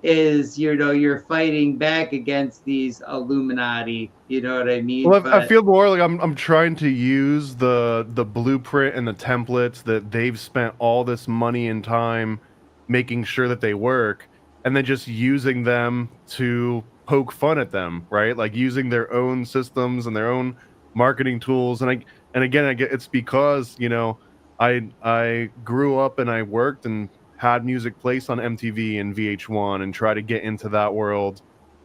is, you know, you're fighting back against these Illuminati. You know what I mean? Well, I But feel more like I'm trying to use the blueprint and the templates that they've spent all this money and time making sure that they work, and then just using them to poke fun at them, right? Like using their own systems and their own marketing tools. And again, I get it's because, you know, I grew up and I worked and had music placed on MTV and VH1 and try to get into that world,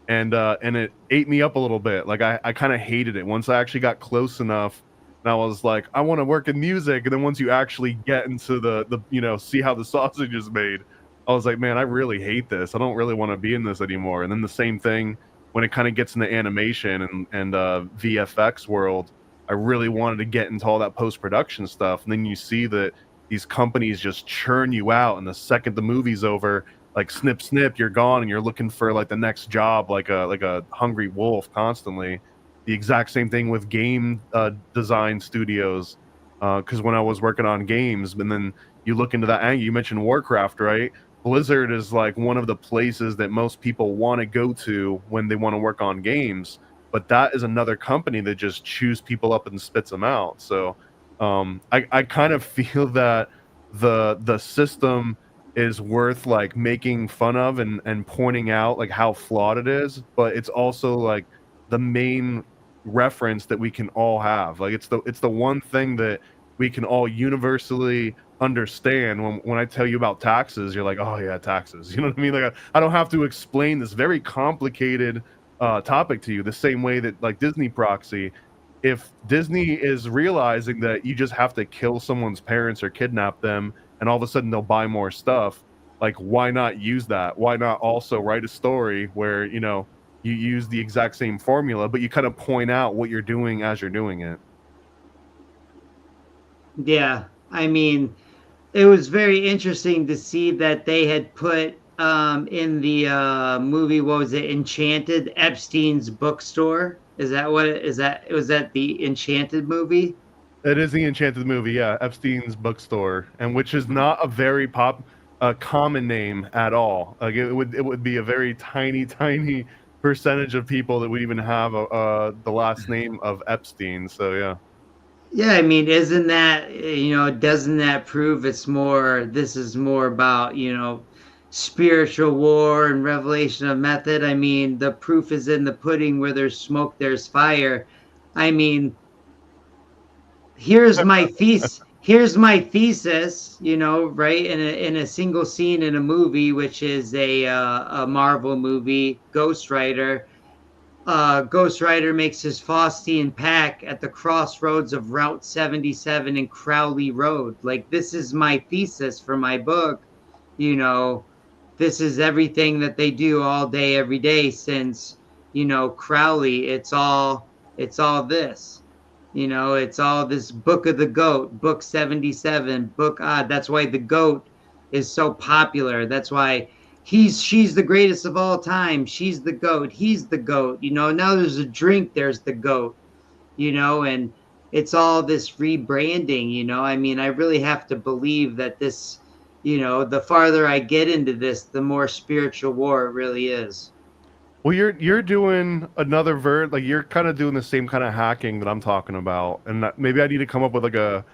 and it ate me up a little bit. Like I kind of hated it once I actually got close enough, and I was like, I want to work in music. And then once you actually get into the you know, see how the sausage is made, I was like, man, I really hate this. I don't really want to be in this anymore. And then the same thing when it kind of gets into animation and VFX world. I really wanted to get into all that post production stuff, and then you see that these companies just churn you out, and the second the movie's over, like snip snip, you're gone, and you're looking for like the next job, like a hungry wolf constantly. The exact same thing with game design studios, because when I was working on games, and then you look into that angle, you mentioned Warcraft, right? Blizzard is like one of the places that most people want to go to when they want to work on games, but that is another company that just chews people up and spits them out. So I kind of feel that the system is worth like making fun of and pointing out like how flawed it is, but it's also like the main reference that we can all have. Like it's the one thing that we can all universally understand. When I tell you about taxes, you're like, oh yeah, taxes. You know what I mean? Like I don't have to explain this very complicated topic to you the same way that like Disney proxy. If Disney is realizing that you just have to kill someone's parents or kidnap them and all of a sudden they'll buy more stuff, like why not use that? Why not also write a story where, you know, you use the exact same formula, but you kind of point out what you're doing as you're doing it? yeah, I mean, it was very interesting to see that they had put in the movie, what was it, Enchanted, Epstein's bookstore. Is that what it is? That was that the Enchanted movie? It is the Enchanted movie, yeah, Epstein's bookstore, and which is not a very common name at all. Like it would be a very tiny tiny percentage of people that would even have the last name of Epstein. So yeah. Yeah, I mean, isn't that, you know, doesn't that prove this is more about, you know, spiritual war and revelation of method? I mean, the proof is in the pudding, where there's smoke, there's fire. I mean, here's my thesis, you know, right? In a single scene in a movie, which is a Marvel movie, Ghost Rider. Ghost Rider makes his Faustian pack at the crossroads of Route 77 and Crowley Road. Like, this is my thesis for my book. You know, this is everything that they do all day, every day since, Crowley. It's all this. It's all this Book of the Goat, Book 77, that's why the goat is so popular. That's why she's the greatest of all time. She's the goat. He's the goat. Now there's a drink, there's the goat, and it's all this rebranding. I mean, I really have to believe that this, the farther I get into this, the more spiritual war it really is. Well, you're doing another like you're kind of doing the same kind of hacking that I'm talking about, and maybe I need to come up with like a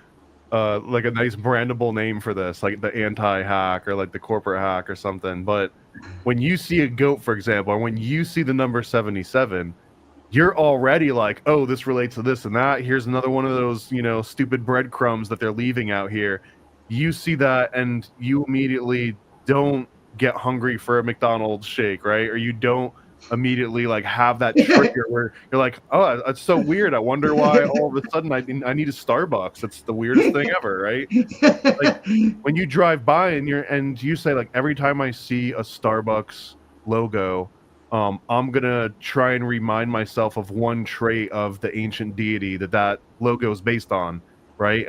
nice brandable name for this, like the anti-hack or like the corporate hack or something. But when you see a goat, for example, or when you see the number 77, you're already like, oh, this relates to this and that. Here's another one of those, stupid breadcrumbs that they're leaving out here. You see that and you immediately don't get hungry for a McDonald's shake, right? Or you don't immediately like have that trigger where you're like, oh, that's so weird. I wonder why all of a sudden I need a Starbucks. It's the weirdest thing ever, right? Like when you drive by and you say like, every time I see a Starbucks logo, I'm gonna try and remind myself of one trait of the ancient deity that logo is based on, right?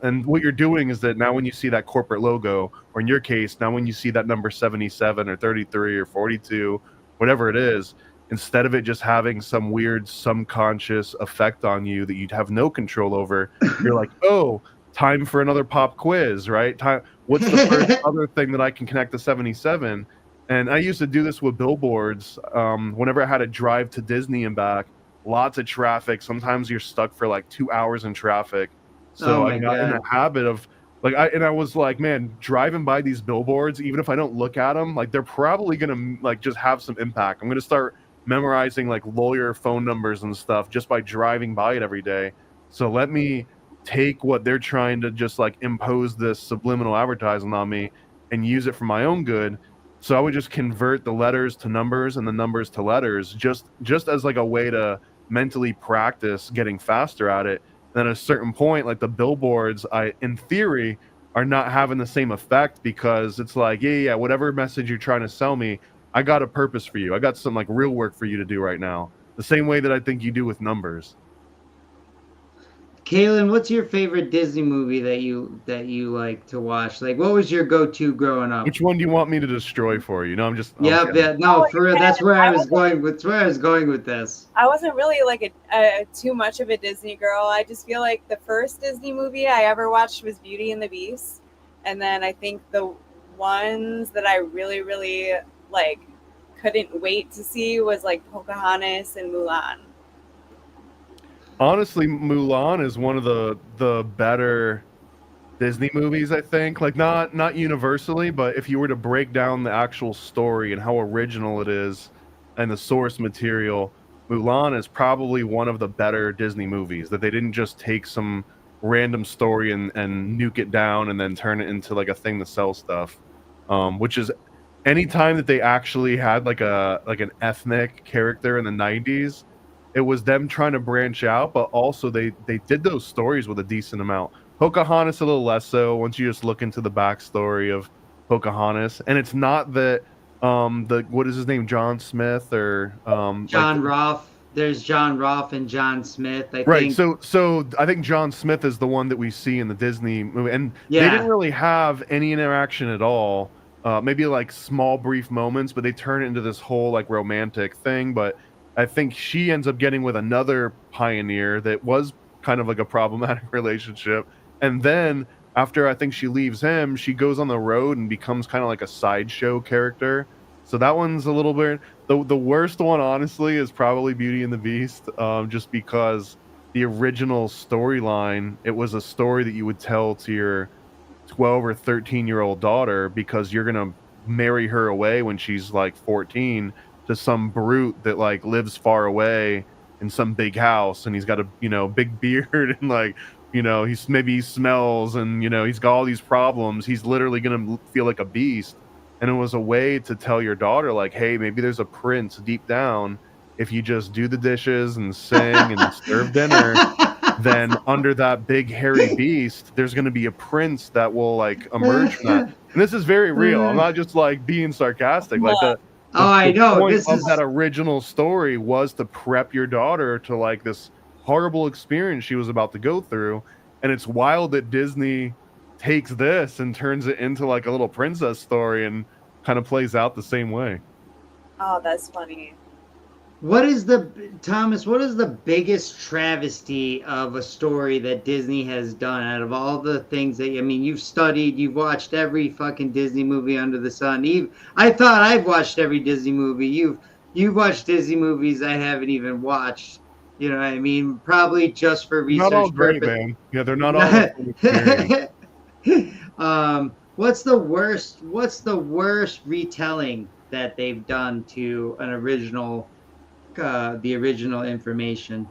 And what you're doing is that now when you see that corporate logo, or in your case, now when you see that number 77 or 33 or 42, whatever it is, instead of it just having some weird subconscious effect on you that you'd have no control over, you're like, oh, time for another pop quiz, right? What's the first other thing that I can connect to 77? And I used to do this with billboards. Whenever I had to drive to Disney and back, lots of traffic. Sometimes you're stuck for like 2 hours in traffic. Oh So I my got in God. a habit of I was like, man, driving by these billboards, even if I don't look at them, like they're probably gonna like just have some impact. I'm gonna start memorizing like lawyer phone numbers and stuff just by driving by it every day. So let me take what they're trying to just like impose this subliminal advertising on me and use it for my own good. So I would just convert the letters to numbers and the numbers to letters, just as like a way to mentally practice getting faster at it. And then at a certain point, like the billboards, in theory, are not having the same effect because it's like, yeah, whatever message you're trying to sell me, I got a purpose for you. I got some like real work for you to do right now. The same way that I think you do with numbers. Kaylin, what's your favorite Disney movie that you like to watch? Like, what was your go-to growing up? Which one do you want me to destroy for you? No, I'm Yeah, kidding. no, Oh, for you real. can. That's where I I was wasn't. going with. That's where I was going with this. I wasn't really like a too much of a Disney girl. I just feel like the first Disney movie I ever watched was Beauty and the Beast, and then I think the ones that I really, really like couldn't wait to see was like Pocahontas and Mulan. Honestly, Mulan is one of the better Disney movies, I think. Like not universally, but if you were to break down the actual story and how original it is and the source material, Mulan is probably one of the better Disney movies that they didn't just take some random story and nuke it down and then turn it into like a thing to sell stuff. Which is anytime that they actually had like an ethnic character in the 90s, it was them trying to branch out, but also they did those stories with a decent amount. Pocahontas a little less so once you just look into the backstory of Pocahontas, and it's not that the what is his name, John Smith, or like John Roth. There's John Roth and John Smith. I right. think. So I think John Smith is the one that we see in the Disney movie, and they didn't Yeah. really have any interaction at all. Maybe like small brief moments, but they turn it into this whole like romantic thing. But I think she ends up getting with another pioneer that was kind of like a problematic relationship. And then after I think she leaves him, she goes on the road and becomes kind of like a sideshow character. So that one's a little bit the worst one, honestly, is probably Beauty and the Beast, just because the original storyline, it was a story that you would tell to your 12 or 13-year-old daughter because you're gonna marry her away when she's like 14 to some brute that like lives far away in some big house, and he's got a big beard and like maybe he smells, and he's got all these problems. He's literally gonna feel like a beast. And it was a way to tell your daughter like, hey, maybe there's a prince deep down if you just do the dishes and sing and serve dinner, then under that big hairy beast, there's going to be a prince that will like emerge from that. And this is very real. I'm not just like being sarcastic. Like Well, Oh, I the know. point This of that is original story was to prep your daughter to like this horrible experience she was about to go through. And it's wild that Disney takes this and turns it into like a little princess story and kind of plays out the same way. oh, that's funny. what is the Thomas, what is the biggest travesty of a story that Disney has done out of all the things that I mean, you've studied, you've watched every fucking Disney movie under the sun. Even I thought I've watched every Disney movie. You've watched Disney movies I haven't even watched. You know what I mean? Probably just for Not all research great, purpose. man. Yeah, they're not all the same experience. What's the worst retelling that they've done to an original the original information?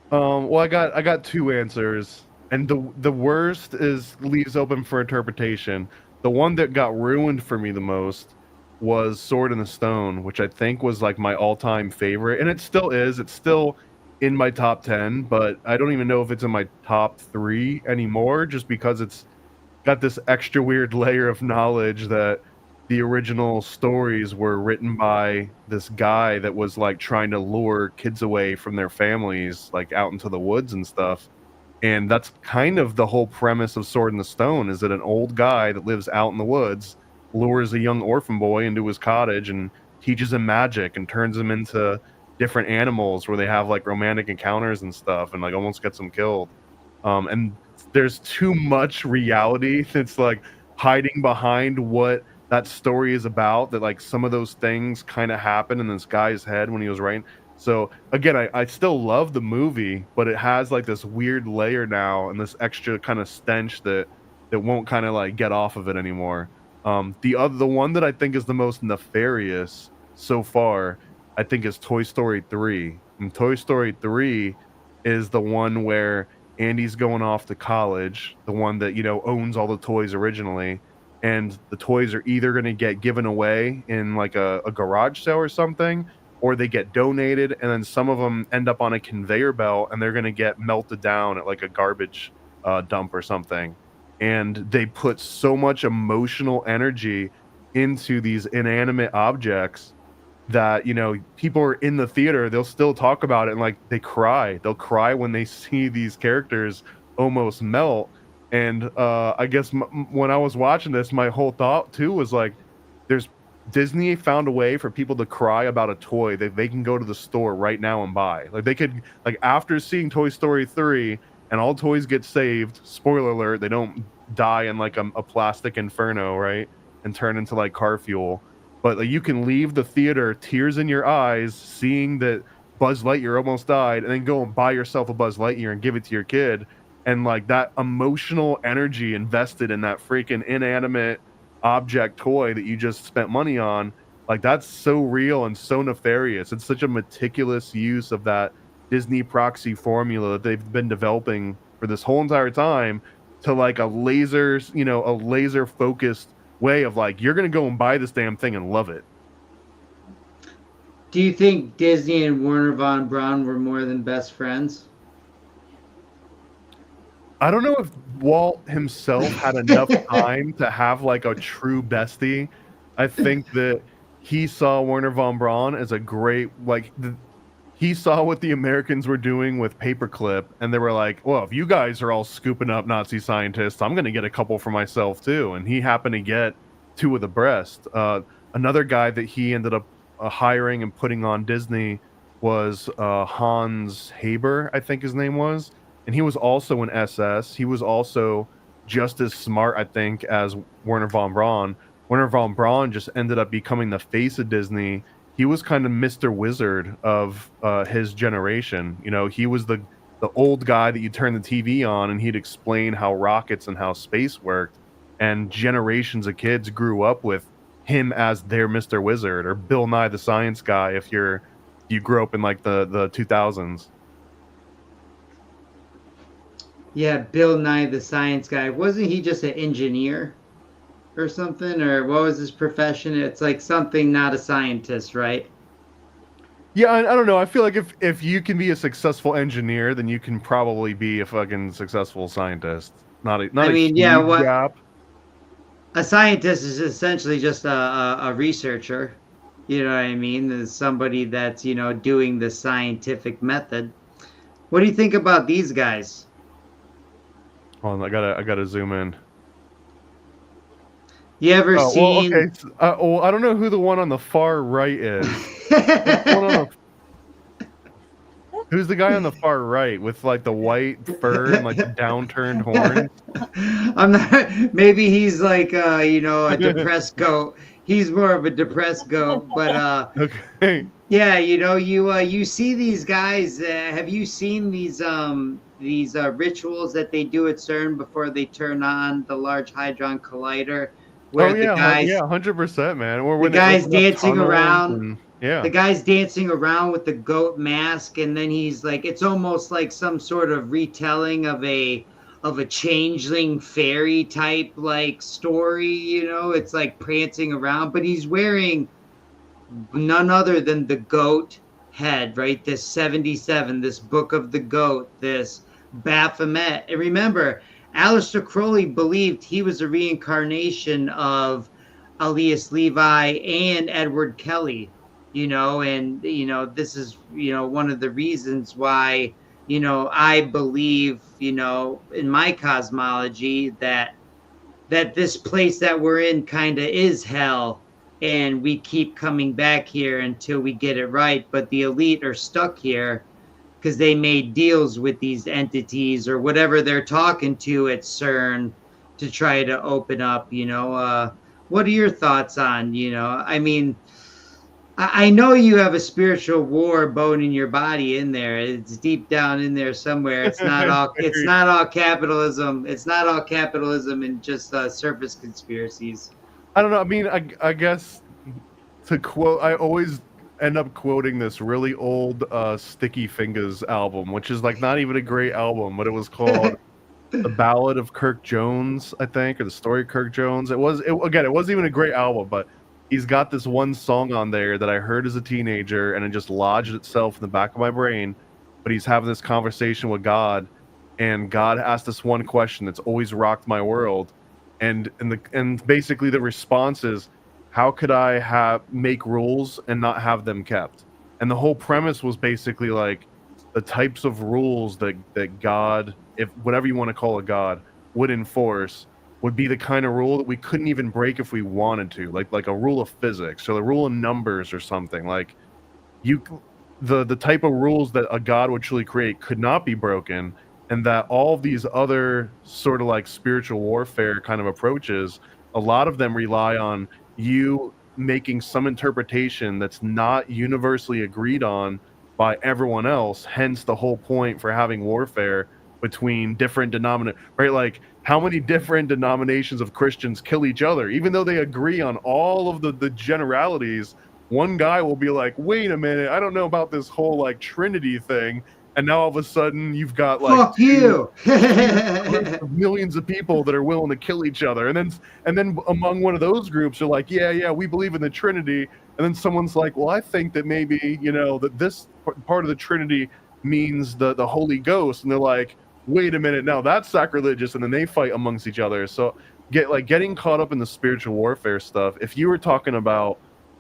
Well, I got two answers, and the worst is leaves open for interpretation. The one that got ruined for me the most was Sword in the Stone, which I think was like my all-time favorite, and it still is. It's still in my top 10, but I don't even know if it's in my top 3 anymore, just because it's got this extra weird layer of knowledge that the original stories were written by this guy that was like trying to lure kids away from their families, like out into the woods and stuff. And that's kind of the whole premise of Sword in the Stone, is that an old guy that lives out in the woods lures a young orphan boy into his cottage and teaches him magic and turns him into different animals where they have like romantic encounters and stuff and like almost gets them killed. And there's too much reality that's like hiding behind what that story is about, that like some of those things kind of happened in this guy's head when he was writing. So again, I still love the movie, but it has like this weird layer now and this extra kind of stench that won't kind of like get off of it anymore. The one that I think is the most nefarious so far, I think, is Toy Story 3. And Toy Story 3 is the one where Andy's going off to college, the one that, you know, owns all the toys originally, and the toys are either going to get given away in like a garage sale or something, or they get donated, and then some of them end up on a conveyor belt and they're going to get melted down at like a garbage dump or something. And they put so much emotional energy into these inanimate objects that, you know, people are in the theater, they'll still talk about it and like they'll cry when they see these characters almost melt. And I guess when I was watching this, my whole thought too was like, there's Disney found a way for people to cry about a toy that they can go to the store right now and buy. Like they could, like, after seeing Toy Story 3 and all toys get saved, spoiler alert, they don't die in like a plastic inferno, right, and turn into like car fuel. But like, you can leave the theater tears in your eyes seeing that Buzz Lightyear almost died, and then go and buy yourself a Buzz Lightyear and give it to your kid. And like that emotional energy invested in that freaking inanimate object toy that you just spent money on, like that's so real and so nefarious. It's such a meticulous use of that Disney proxy formula that they've been developing for this whole entire time, to like a laser, you know, a laser focused way of like, you're going to go and buy this damn thing and love it. Do you think Disney and Warner von Braun were more than best friends? I don't know if Walt himself had enough time to have like a true bestie. I think that he saw Werner von Braun as a great, like, he saw what the Americans were doing with Paperclip, and they were like, well, if you guys are all scooping up Nazi scientists, I'm going to get a couple for myself too. And he happened to get 2 of the breast. Another guy that he ended up hiring and putting on Disney was Hans Haber, I think his name was. And he was also an SS. He was also just as smart, I think, as Werner von Braun. Werner von Braun just ended up becoming the face of Disney. He was kind of Mr. Wizard of his generation. You know, he was the old guy that you turn the TV on and he'd explain how rockets and how space worked. And generations of kids grew up with him as their Mr. Wizard, or Bill Nye the Science Guy if you grew up in like the 2000s. Yeah, Bill Nye the Science Guy. Wasn't he just an engineer or something? Or what was his profession? It's like something, not a scientist, right? Yeah, I don't know. I feel like if you can be a successful engineer, then you can probably be a fucking successful scientist. Not I a mean, yeah, huge what gap. a scientist is essentially just a researcher. You know what I mean? Is somebody that's, doing the scientific method. What do you think about these guys? Hold on, I gotta zoom in. You ever Oh well, okay. seen Well, I don't know who the one on the far right is. What's the one on the Who's the guy on the far right with like the white fur and like the downturned horns? I'm not. Maybe he's like, a depressed goat. He's more of a depressed goat, but Okay. yeah, you see these guys. Have you seen these rituals that they do at CERN before they turn on the Large Hadron Collider, Oh where yeah, yeah, 100%, man. Or the when they guy's open up dancing tunnels around and yeah. the guy's dancing around with the goat mask, and then he's like, it's almost like some sort of retelling of a changeling fairy type like story. It's like prancing around, but he's wearing none other than the goat head, right? This 77, this book of the goat, this Baphomet. And remember, Aleister Crowley believed he was a reincarnation of Elias Levi and Edward Kelly, and this is one of the reasons why I believe in my cosmology that this place that we're in kind of is hell, and we keep coming back here until we get it right, but the elite are stuck here because they made deals with these entities or whatever they're talking to at CERN to try to open up. What are your thoughts on, I mean, I know you have a spiritual war bone in your body in there. It's deep down in there somewhere. It's not all. It's Very- not all capitalism. It's not all capitalism and just surface conspiracies. I don't know. I mean, I guess to quote, I always end up quoting this really old Sticky Fingers album, which is like not even a great album, but it was called The Ballad of Kirk Jones, I think, or The Story of Kirk Jones. Again, it wasn't even a great album, but he's got this one song on there that I heard as a teenager, and it just lodged itself in the back of my brain. But he's having this conversation with God, and God asked this one question that's always rocked my world, and basically the response is, how could I have make rules and not have them kept? And the whole premise was basically like the types of rules that God, if whatever you want to call a God, would enforce would be the kind of rule that we couldn't even break if we wanted to, like a rule of physics or the rule of numbers or something. Like you the type of rules that a god would truly create could not be broken, and that all of these other sort of like spiritual warfare kind of approaches, a lot of them rely on you making some interpretation that's not universally agreed on by everyone else, hence the whole point for having warfare between different denominations, right? Like how many different denominations of Christians kill each other even though they agree on all of the generalities. One guy will be like, wait a minute, I don't know about this whole like Trinity thing. And now all of a sudden you've got like Fuck you. huge groups of millions of people that are willing to kill each other. And then among one of those groups are like, yeah, we believe in the Trinity. And then someone's like, well, I think that maybe, that this part of the Trinity means the Holy Ghost. And they're like, wait a minute, now that's sacrilegious. And then they fight amongst each other. So getting caught up in the spiritual warfare stuff, if you were talking about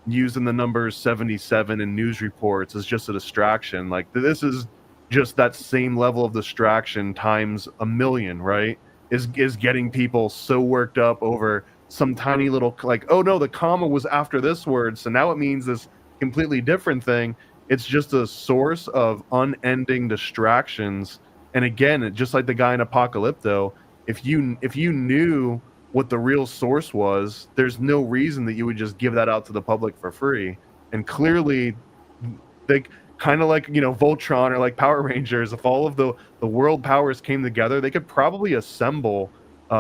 using the numbers 77 in news reports as just a distraction, like this is just that same level of distraction times a million, right? Is getting people so worked up over some tiny little, like, oh no, the comma was after this word, so now it means this completely different thing. It's just a source of unending distractions. And again, just like the guy in Apocalypto, if you knew what the real source was, there's no reason that you would just give that out to the public for free. And clearly, they kind of like, Voltron or like Power Rangers, if all of the world powers came together, they could probably assemble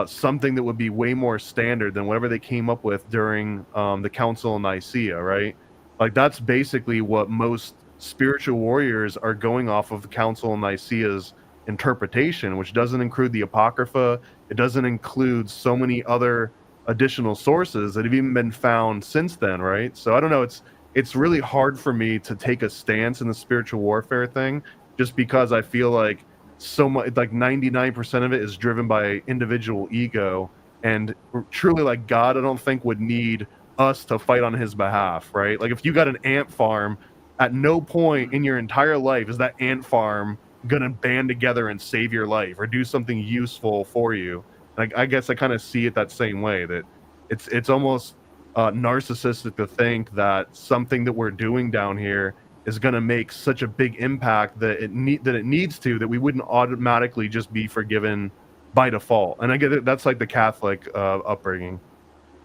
something that would be way more standard than whatever they came up with during the Council of Nicaea, right? Like that's basically what most spiritual warriors are going off of the Council of Nicaea's interpretation, which doesn't include the Apocrypha. It doesn't include so many other additional sources that have even been found since then, right? So I don't know. it's really hard for me to take a stance in the spiritual warfare thing, just because I feel like so much, like 99% of it is driven by individual ego, and truly, like, God, I don't think would need us to fight on his behalf, right? Like, if you got an ant farm, at no point in your entire life is that ant farm gonna band together and save your life or do something useful for you. Like, I guess I kind of see it that same way, that it's almost narcissistic to think that something that we're doing down here is going to make such a big impact that it needs to, that we wouldn't automatically just be forgiven by default. And I get it, that's like the Catholic upbringing.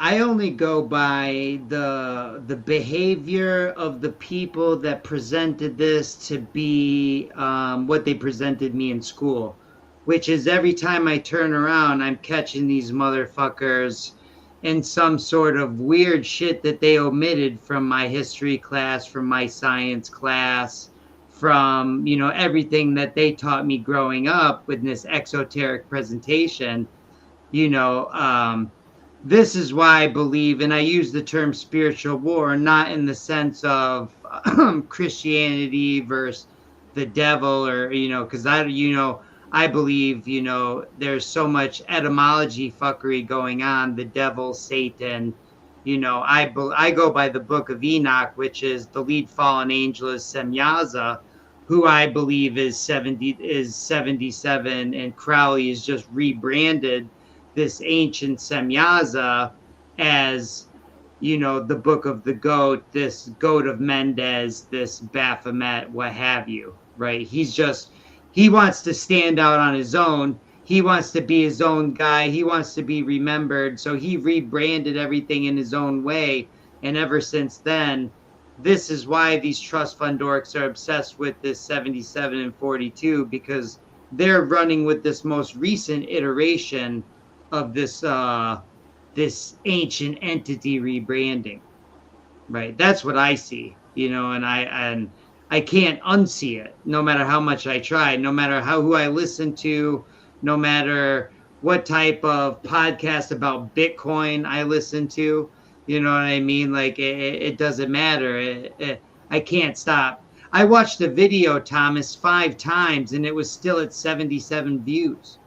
I only go by the behavior of the people that presented this to be what they presented me in school, which is every time I turn around, I'm catching these motherfuckers in some sort of weird shit that they omitted from my history class, from my science class, from, you know, everything that they taught me growing up with this exoteric presentation, you know. This is why I believe, and I use the term spiritual war, not in the sense of Christianity versus the devil, or, you know, because I believe, you know, there's so much etymology fuckery going on. The devil, Satan, you know, I go by the Book of Enoch, which is the lead fallen angel is Semyaza, who I believe is 77, and Crowley is just rebranded this ancient Semyaza as, you know, the Book of the Goat, this Goat of Mendes, this Baphomet, what have you, right? He wants to stand out on his own. He wants to be his own guy. He wants to be remembered. So he rebranded everything in his own way. And ever since then, this is why these trust fund dorks are obsessed with this 77 and 42, because they're running with this most recent iteration of this ancient entity rebranding, right? That's what I see, you know, and I can't unsee it, no matter how much I try, no matter who I listen to, no matter what type of podcast about Bitcoin I listen to. You know what I mean? Like, it doesn't matter. I can't stop. I watched the video, Thomas, 5 times, and it was still at 77 views.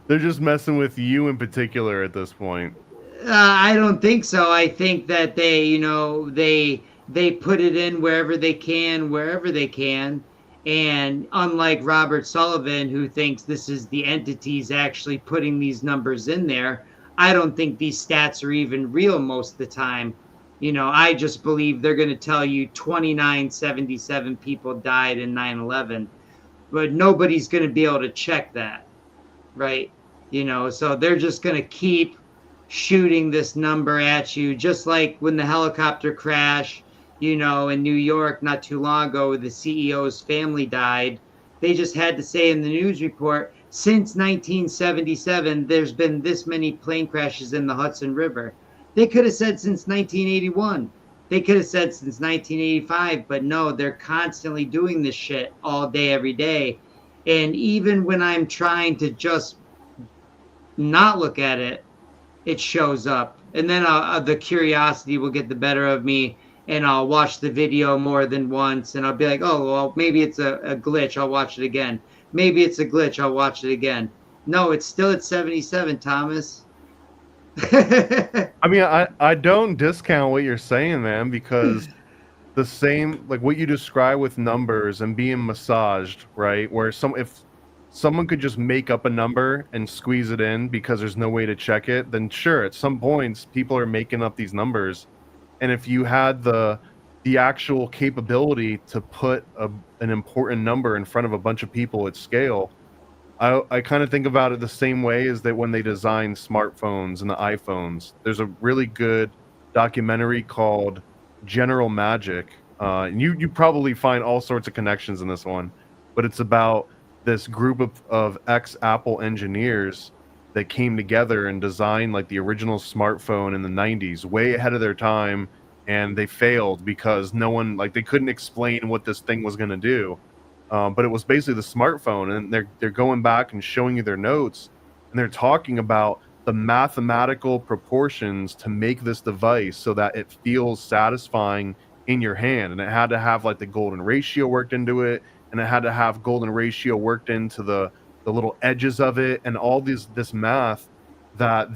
They're just messing with you in particular at this point. I don't think so. I think that they, you know, they put it in wherever they can. And unlike Robert Sullivan, who thinks this is the entities actually putting these numbers in there, I don't think these stats are even real most of the time. You know, I just believe they're going to tell you 2977 people died in 9/11, but nobody's going to be able to check that, right? You know, so they're just going to keep shooting this number at you, just like when the helicopter crash, you know, in New York not too long ago, the CEO's family died. They just had to say in the news report, since 1977, there's been this many plane crashes in the Hudson River. They could have said since 1981. They could have said since 1985, but no, they're constantly doing this shit all day, every day. And even when I'm trying to just not look at it, it shows up. And then the curiosity will get the better of me, and I'll watch the video more than once, and I'll be like, oh, well, maybe it's a glitch. I'll watch it again. Maybe it's a glitch. I'll watch it again. No, it's still at 77, Thomas. I mean, I don't discount what you're saying, man, because the same, like what you describe with numbers and being massaged, right? Where if someone could just make up a number and squeeze it in because there's no way to check it, then sure, at some points people are making up these numbers. And if you had the actual capability to put an important number in front of a bunch of people at scale, I kind of think about it the same way as that when they designed smartphones and the iPhones. There's a really good documentary called General Magic. And you probably find all sorts of connections in this one, but it's about this group of ex-Apple engineers that came together and designed like the original smartphone in the 90s, way ahead of their time, and they failed because no one, like, they couldn't explain what this thing was going to do. But it was basically the smartphone, and they're going back and showing you their notes, and they're talking about the mathematical proportions to make this device so that it feels satisfying in your hand. And it had to have like the golden ratio worked into it, and it had to have golden ratio worked into the little edges of it, and all this math that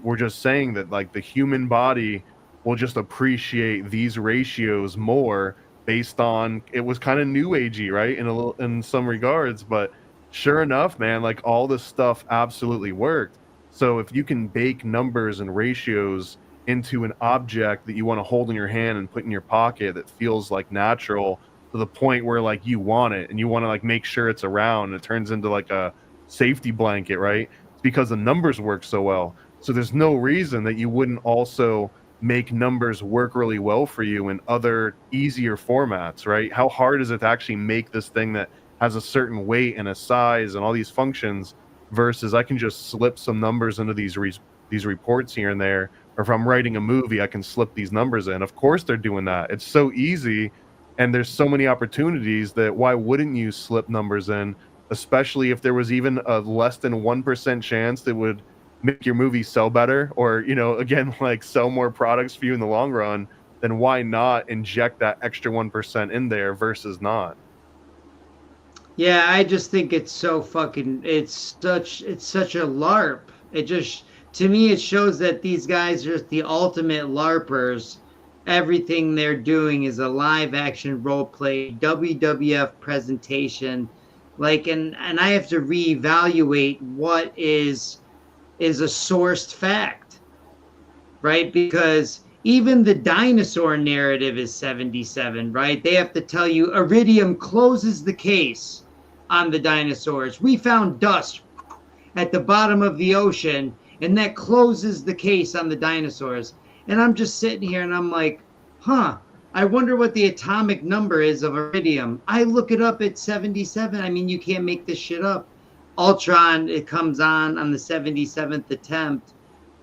were just saying that like the human body will just appreciate these ratios more based on it was kind of new agey, right? In some regards, but sure enough, man, like all this stuff absolutely worked. So if you can bake numbers and ratios into an object that you want to hold in your hand and put in your pocket that feels like natural to the point where like you want it and you want to like make sure it's around, and it turns into like a safety blanket, right? It's because the numbers work so well. So there's no reason that you wouldn't also make numbers work really well for you in other easier formats, right? How hard is it to actually make this thing that has a certain weight and a size and all these functions versus I can just slip some numbers into these reports here and there, or if I'm writing a movie, I can slip these numbers in. Of course they're doing that. It's so easy, and there's so many opportunities that why wouldn't you slip numbers in, especially if there was even a less than 1% chance that would make your movie sell better, or again, like sell more products for you in the long run, then why not inject that extra 1% in there versus not? Yeah, I just think it's so fucking it's such a LARP. It just to me it shows that these guys are just the ultimate LARPers. Everything they're doing is a live action role play WWF presentation. Like and I have to reevaluate what is a sourced fact, right? Because even the dinosaur narrative is 77, right? They have to tell you iridium closes the case on the dinosaurs. We found dust at the bottom of the ocean, and that closes the case on the dinosaurs. And I'm just sitting here and I'm like, huh, I wonder what the atomic number is of iridium. I look it up at 77. I mean, you can't make this shit up. Ultron, it comes on the 77th attempt.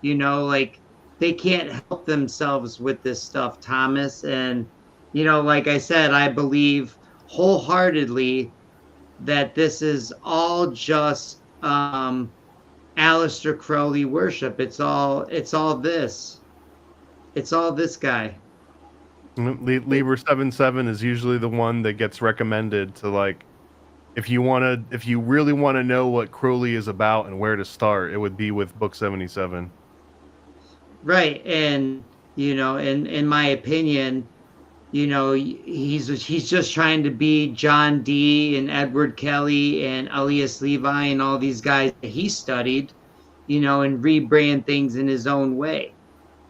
Like they can't help themselves with this stuff, Thomas. And, like I said, I believe wholeheartedly that this is all just Aleister Crowley worship. It's all this. It's all this guy. Libra 77 is usually the one that gets recommended to like if you really want to know what Crowley is about and where to start, it would be with book 77. Right. And in my opinion, he's just trying to be John Dee and Edward Kelly and Elias Levi and all these guys that he studied, and rebrand things in his own way.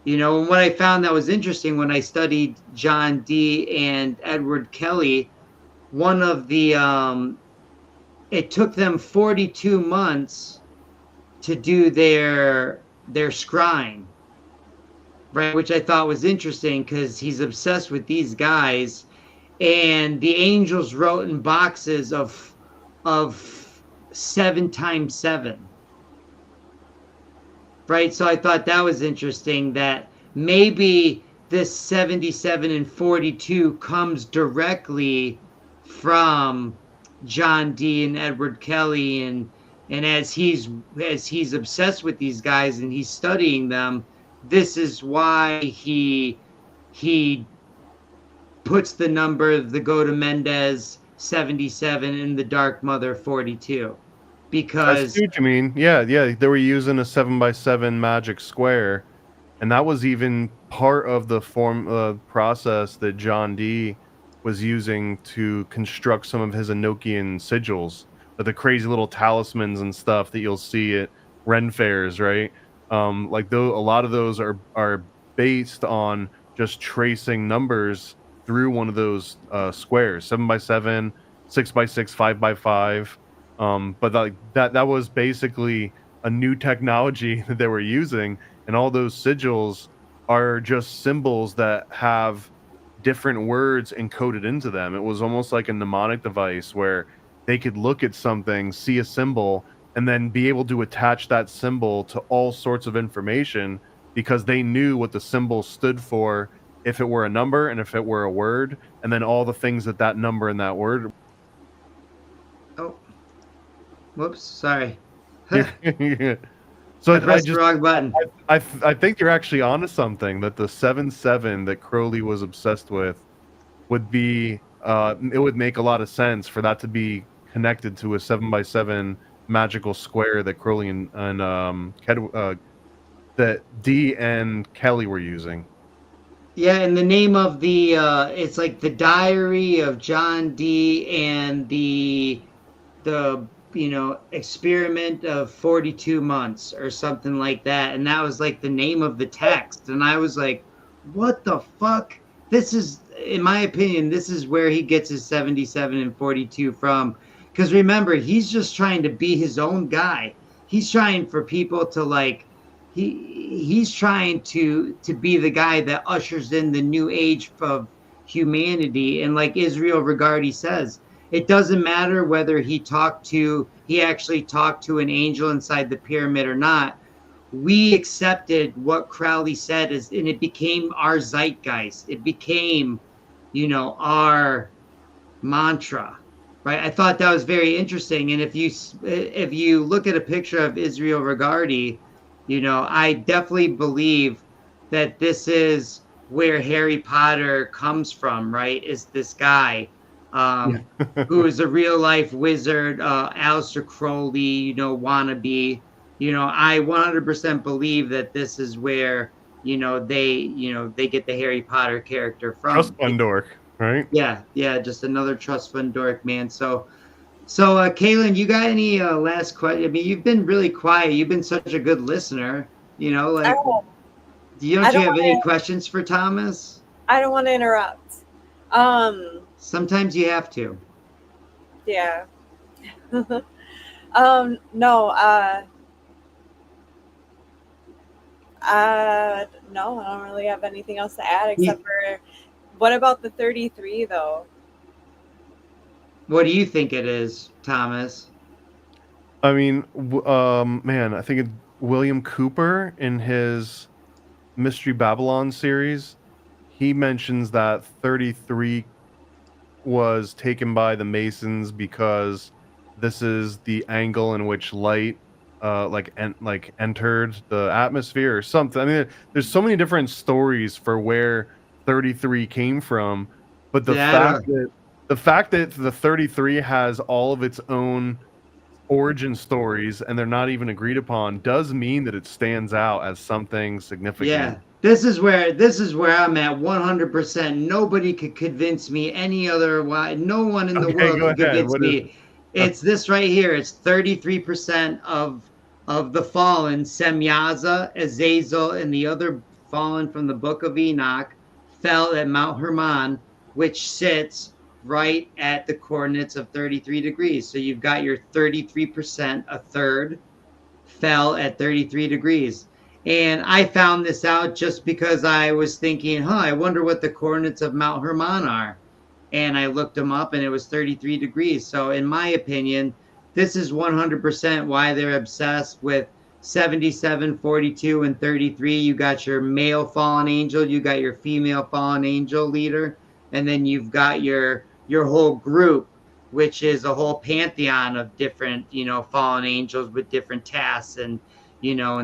And what I found that was interesting when I studied John Dee and Edward Kelly, one of the it took them 42 months to do their scrying, right? Which I thought was interesting because he's obsessed with these guys, and the angels wrote in boxes of 7 times 7, right? So I thought that was interesting that maybe this 77 and 42 comes directly from John Dee and Edward Kelly, and as he's obsessed with these guys and he's studying them, this is why he puts the number of the Gota Mendez 77 in the Dark Mother 42. I Because see what you mean. Yeah, they were using a 7x7 magic square, and that was even part of the process that John Dee was using to construct some of his Enochian sigils, the crazy little talismans and stuff that you'll see at Ren fairs, right? Like though a lot of those are based on just tracing numbers through one of those squares, 7x7, 6x6, 5x5. But like that was basically a new technology that they were using, and all those sigils are just symbols that have different words encoded into them. It was almost like a mnemonic device where they could look at something, see a symbol, and then be able to attach that symbol to all sorts of information because they knew what the symbol stood for if it were a number and if it were a word, and then all the things that number and that word. oh, whoops, sorry. So I pressed the wrong button. I think you're actually onto something, that the 7-7 that Crowley was obsessed with would be it would make a lot of sense for that to be connected to a 7x7 magical square that Crowley and that Dee and Kelly were using. Yeah, and the name of the it's like the Diary of John D. and the experiment of 42 months or something like that, and that was like the name of the text, and I was like, what the fuck? This is, in my opinion, this is where he gets his 77 and 42 from, because remember, he's just trying to be his own guy. He's trying for people to like, he's trying to be the guy that ushers in the new age of humanity. And like Israel Regardi says, it doesn't matter whether he actually talked to an angel inside the pyramid or not. We accepted what Crowley said, and it became our zeitgeist. It became, our mantra, right? I thought that was very interesting. And if you look at a picture of Israel Regardi, I definitely believe that this is where Harry Potter comes from, right? Is this guy who is a real life wizard, Aleister Crowley, wannabe. I 100% believe that this is where they get the Harry Potter character Trust from. fund dork, right? Yeah, just another trust fund dork, man. So, Kaylin, you got any last question? I mean, you've been really quiet. You've been such a good listener. Like, Oh, don't you I don't have want any to. questions for Thomas? I don't want to interrupt. Sometimes you have to. Yeah. No. No, I don't really have anything else to add except for, what about the 33 though? What do you think it is, Thomas? I mean, man, I think William Cooper in his Mystery Babylon series, he mentions that 33 was taken by the Masons because this is the angle in which light entered the atmosphere or something. I mean, there's so many different stories for where 33 came from, but the fact that the 33 has all of its own origin stories and they're not even agreed upon does mean that it stands out as something significant. Yeah, this is where I'm at 100%. Nobody could convince me any other why. No one in the world Go could ahead. convince What is me. It's this right here. It's 33% of the fallen, Semyaza, Azazel, and the other fallen from the book of Enoch fell at Mount Hermon, which sits right at the coordinates of 33 degrees. So you've got your 33%, a third, fell at 33 degrees. And I found this out just because I was thinking, I wonder what the coordinates of Mount Hermon are. And I looked them up and it was 33 degrees. So, in my opinion, this is 100% why they're obsessed with 77, 42, and 33. You got your male fallen angel, you got your female fallen angel leader, and then you've got your whole group, which is a whole pantheon of different, fallen angels with different tasks and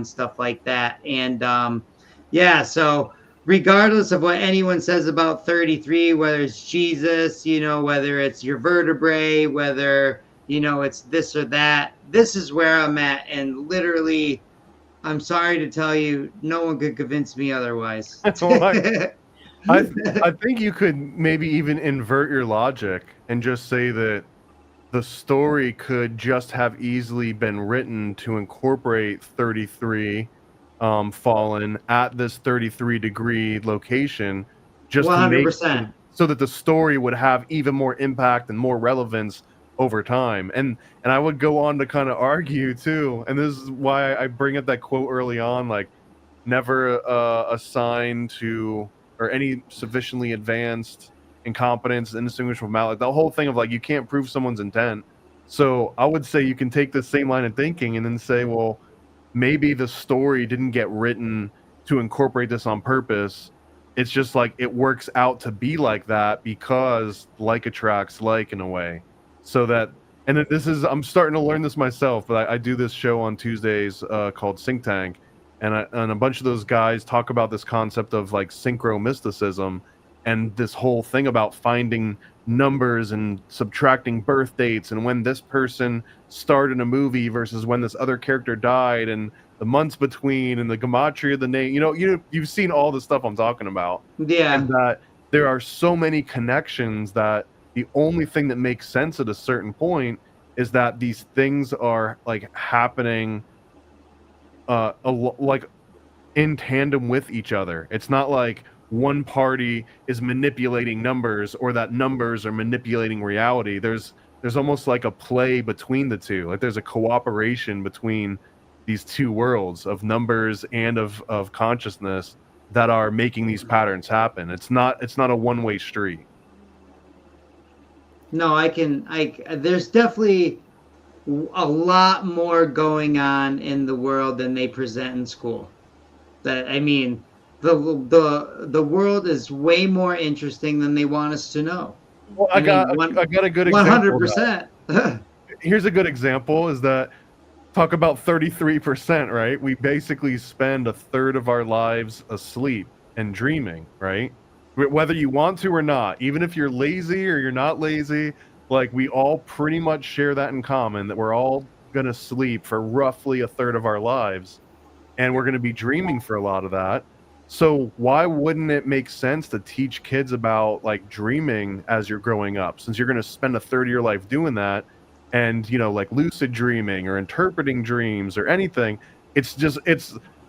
stuff like that. And yeah, so regardless of what anyone says about 33, whether it's Jesus, whether it's your vertebrae, whether, it's this or that, this is where I'm at. And literally, I'm sorry to tell you, no one could convince me otherwise. I think you could maybe even invert your logic and just say that the story could just have easily been written to incorporate 33 fallen at this 33-degree location, just to make 100%. so that the story would have even more impact and more relevance over time. And I would go on to kind of argue too, and this is why I bring up that quote early on, like, never assign to or any sufficiently advanced incompetence, indistinguishable malice, the whole thing of like you can't prove someone's intent. So I would say you can take the same line of thinking and then say, well, maybe the story didn't get written to incorporate this on purpose. It's just like it works out to be like that because like attracts like in a way. So that and I'm starting to learn this myself, but I do this show on Tuesdays called Think Tank, and a bunch of those guys talk about this concept of like synchro mysticism and this whole thing about finding numbers and subtracting birth dates and when this person starred in a movie versus when this other character died and the months between and the gematria of the name. You've seen all the stuff I'm talking about, Yeah. and that there are so many connections that the only thing that makes sense at a certain point is that these things are like happening like in tandem with each other. It's not like one party is manipulating numbers or that numbers are manipulating reality. There's almost like a play between the two. Like there's a cooperation between these two worlds of numbers and of consciousness that are making these patterns happen. It's not a one-way street. No, there's definitely a lot more going on in the world than they present in school. I mean, the world is way more interesting than they want us to know. Well, I mean, I got a good example of that. 100%. Here's a good example is that talk about 33%, right? We basically spend a third of our lives asleep and dreaming, right? Whether you want to or not, even if you're lazy or you're not lazy, like we all pretty much share that in common, that we're all going to sleep for roughly a third of our lives, and we're going to be dreaming for a lot of that. So why wouldn't it make sense to teach kids about like dreaming as you're growing up, since you're going to spend a third of your life doing that? And like lucid dreaming or interpreting dreams or anything, it's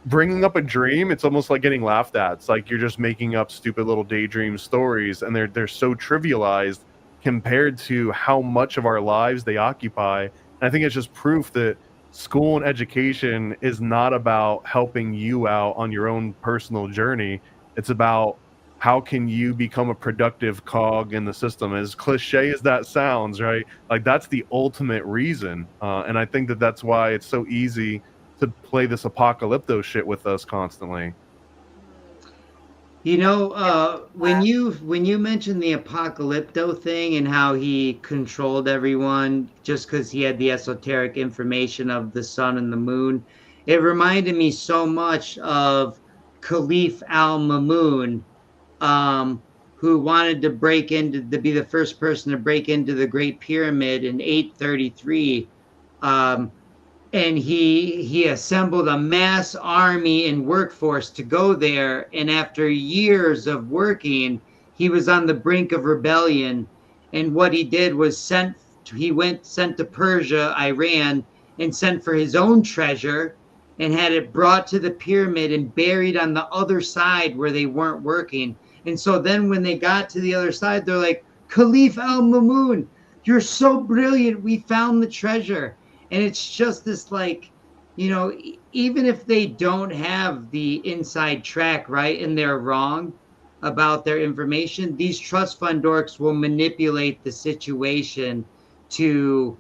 bringing up a dream. It's almost like getting laughed at. It's like you're just making up stupid little daydream stories, and they're so trivialized compared to how much of our lives they occupy. And I think it's just proof that school and education is not about helping you out on your own personal journey. It's about how can you become a productive cog in the system, as cliche as that sounds, right? Like that's the ultimate reason. And I think that that's why it's so easy to play this apocalypto shit with us constantly. When you mentioned the apocalypto thing and how he controlled everyone just because he had the esoteric information of the sun and the moon, it reminded me so much of Khalif al-Mamun, who wanted to be the first person to break into the Great Pyramid in 833. And he assembled a mass army and workforce to go there. And after years of working, he was on the brink of rebellion. And what he did was sent to Persia, Iran, and sent for his own treasure and had it brought to the pyramid and buried on the other side where they weren't working. And so then when they got to the other side, they're like, Khalif al-Mamun, you're so brilliant. We found the treasure. And it's just this like, even if they don't have the inside track, right, and they're wrong about their information, these trust fund dorks will manipulate the situation to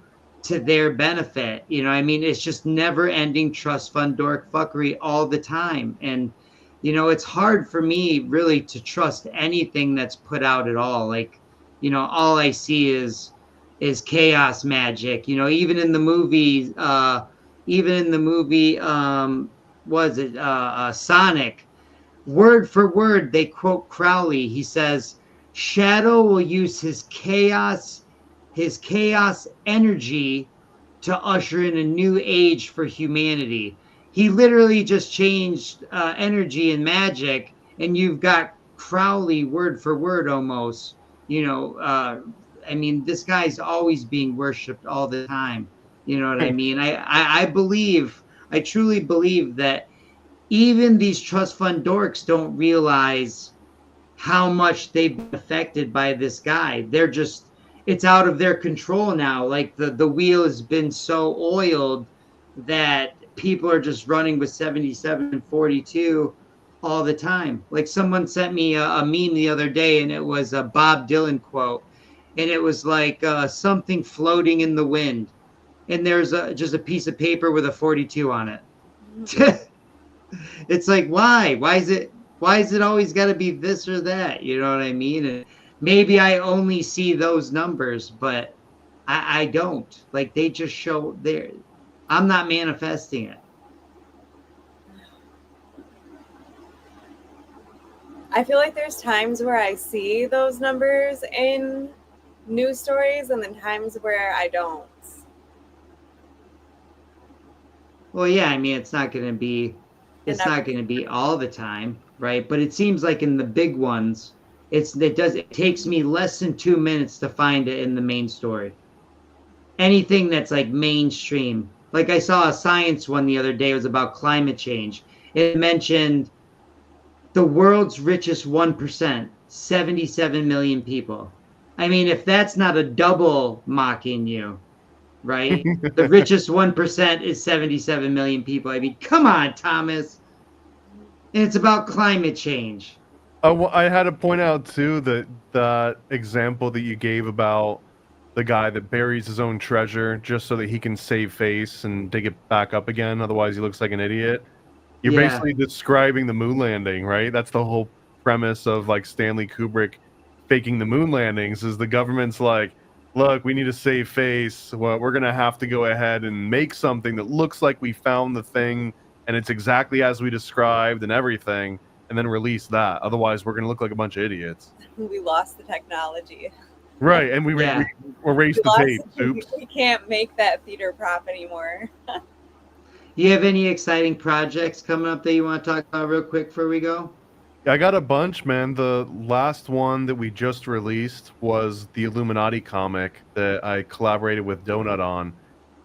their benefit. I mean, it's just never ending trust fund dork fuckery all the time. And, it's hard for me really to trust anything that's put out at all. Like, all I see is chaos magic. Even in the movie, was it Sonic? Word for word, they quote Crowley. He says, "Shadow will use his chaos energy to usher in a new age for humanity." He literally just changed energy and magic, and you've got Crowley word for word almost. I mean, this guy's always being worshipped all the time. You know what I mean? I truly believe that even these trust fund dorks don't realize how much they've been affected by this guy. It's out of their control now. Like the wheel has been so oiled that people are just running with 77 and 42 all the time. Like someone sent me a meme the other day, and it was a Bob Dylan quote. And it was like something floating in the wind. And there's just a piece of paper with a 42 on it. It's like, why? Why is it always got to be this or that? You know what I mean? And maybe I only see those numbers, but I don't. Like, they just show there. I'm not manifesting it. I feel like there's times where I see those numbers in news stories and then times where I don't. Well, yeah, I mean, it's not going to be all the time, right? But it seems like in the big ones, it takes me less than 2 minutes to find it in the main story. Anything that's like mainstream. Like, I saw a science one the other day, it was about climate change. It mentioned the world's richest 1%, 77 million people. I mean, if that's not a double mocking you, right? The richest 1% is 77 million people. I mean, come on, Thomas. And it's about climate change. Oh, I had to point out too that that example that you gave about the guy that buries his own treasure just so that he can save face and dig it back up again. Otherwise, he looks like an idiot. You're Yeah. basically describing the moon landing, right? That's the whole premise of like Stanley Kubrick faking the moon landings. Is the government's like, look, we need to save face. Well, we're gonna have to go ahead and make something that looks like we found the thing and it's exactly as we described and everything, and then release that. Otherwise, we're gonna look like a bunch of idiots. We lost the technology. Right, and we Yeah. erased the tape. Oops. We can't make that theater prop anymore. You have any exciting projects coming up that you want to talk about real quick before we go? I got a bunch, man. The last one that we just released was the Illuminati comic that I collaborated with Donut on.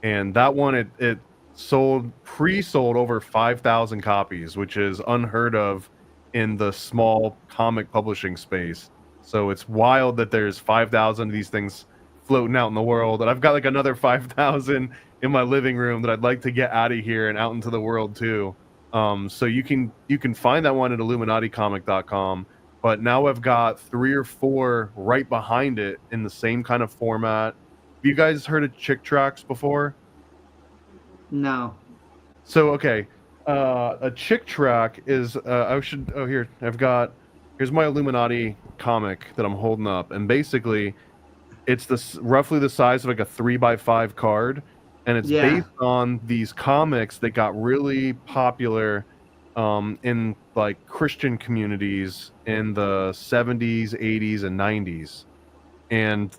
And that one, it sold, pre-sold over 5,000 copies, which is unheard of in the small comic publishing space. So it's wild that there's 5,000 of these things floating out in the world. And I've got like another 5,000 in my living room that I'd like to get out of here and out into the world too. So you can find that one at illuminaticomic.com, but now I've got 3 or 4 right behind it in the same kind of format. Have you guys heard of Chick Tracks before? No. So okay, a Chick Track is here's my Illuminati comic that I'm holding up, and basically it's roughly the size of like a 3x5 card, and it's Yeah. based on these comics that got really popular in like Christian communities in the 70s, 80s, and 90s. And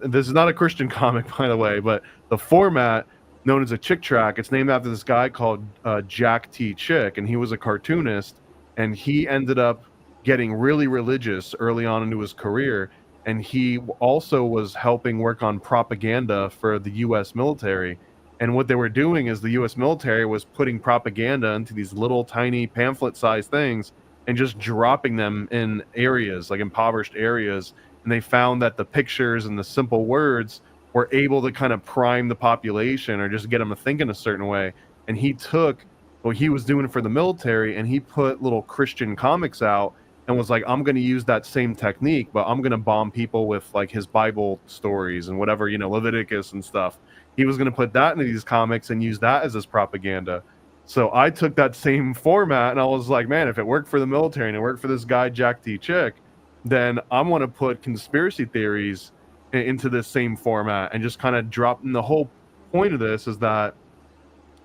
this is not a Christian comic, by the way, but the format known as a Chick Track, it's named after this guy called Jack T. Chick, and he was a cartoonist, and he ended up getting really religious early on into his career, and he also was helping work on propaganda for the U.S. military. And what they were doing is the U.S. military was putting propaganda into these little tiny pamphlet-sized things and just dropping them in areas, like impoverished areas. And they found that the pictures and the simple words were able to kind of prime the population or just get them to think in a certain way. And he took what he was doing for the military and he put little Christian comics out and was like, I'm going to use that same technique, but I'm going to bomb people with like his Bible stories and whatever, Leviticus and stuff. He was going to put that into these comics and use that as his propaganda. So I took that same format and I was like, man, if it worked for the military and it worked for this guy, Jack T. Chick, then I want to put conspiracy theories into this same format and just kind of drop. And the whole point of this is that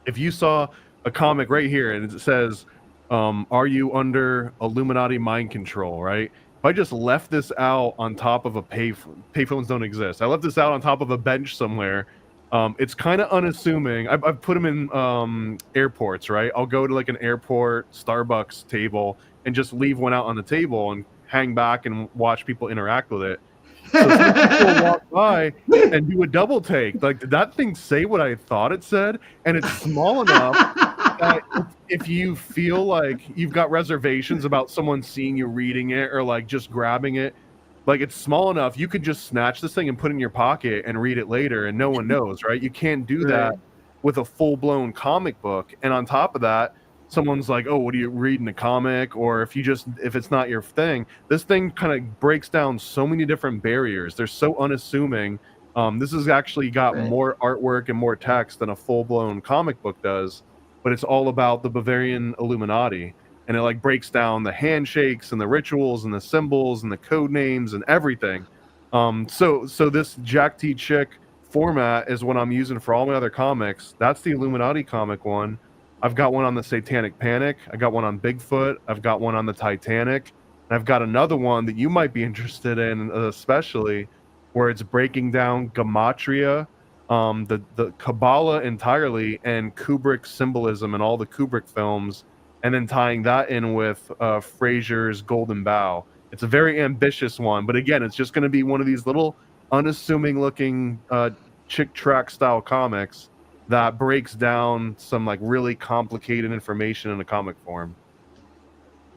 if you saw a comic right here and it says, are you under Illuminati mind control, right? If I just left this out on top of a payphones don't exist. I left this out on top of a bench somewhere. It's kind of unassuming. I've put them in airports, right? I'll go to like an airport Starbucks table and just leave one out on the table and hang back and watch people interact with it. So some people walk by and do a double take. Like, did that thing say what I thought it said? And it's small enough that if you feel like you've got reservations about someone seeing you reading it or like just grabbing it, like it's small enough, you could just snatch this thing and put it in your pocket and read it later and no one knows, right? You can't do that with a full-blown comic book. And on top of that, someone's like, oh, what are you reading, a comic? Or if it's not your thing, this thing kind of breaks down so many different barriers. They're so unassuming. This has actually got more artwork and more text than a full-blown comic book does, but it's all about the Bavarian Illuminati. And it like breaks down the handshakes and the rituals and the symbols and the code names and everything. So this Jack T. Chick format is what I'm using for all my other comics. That's the Illuminati comic one. I've got one on the Satanic Panic. I got one on Bigfoot. I've got one on the Titanic. And I've got another one that you might be interested in, especially where it's breaking down gematria, the Kabbalah entirely, and Kubrick symbolism in all the Kubrick films, and then tying that in with Fraser's Golden Bough. It's a very ambitious one, but again, it's just going to be one of these little unassuming looking chick track style comics that breaks down some like really complicated information in a comic form.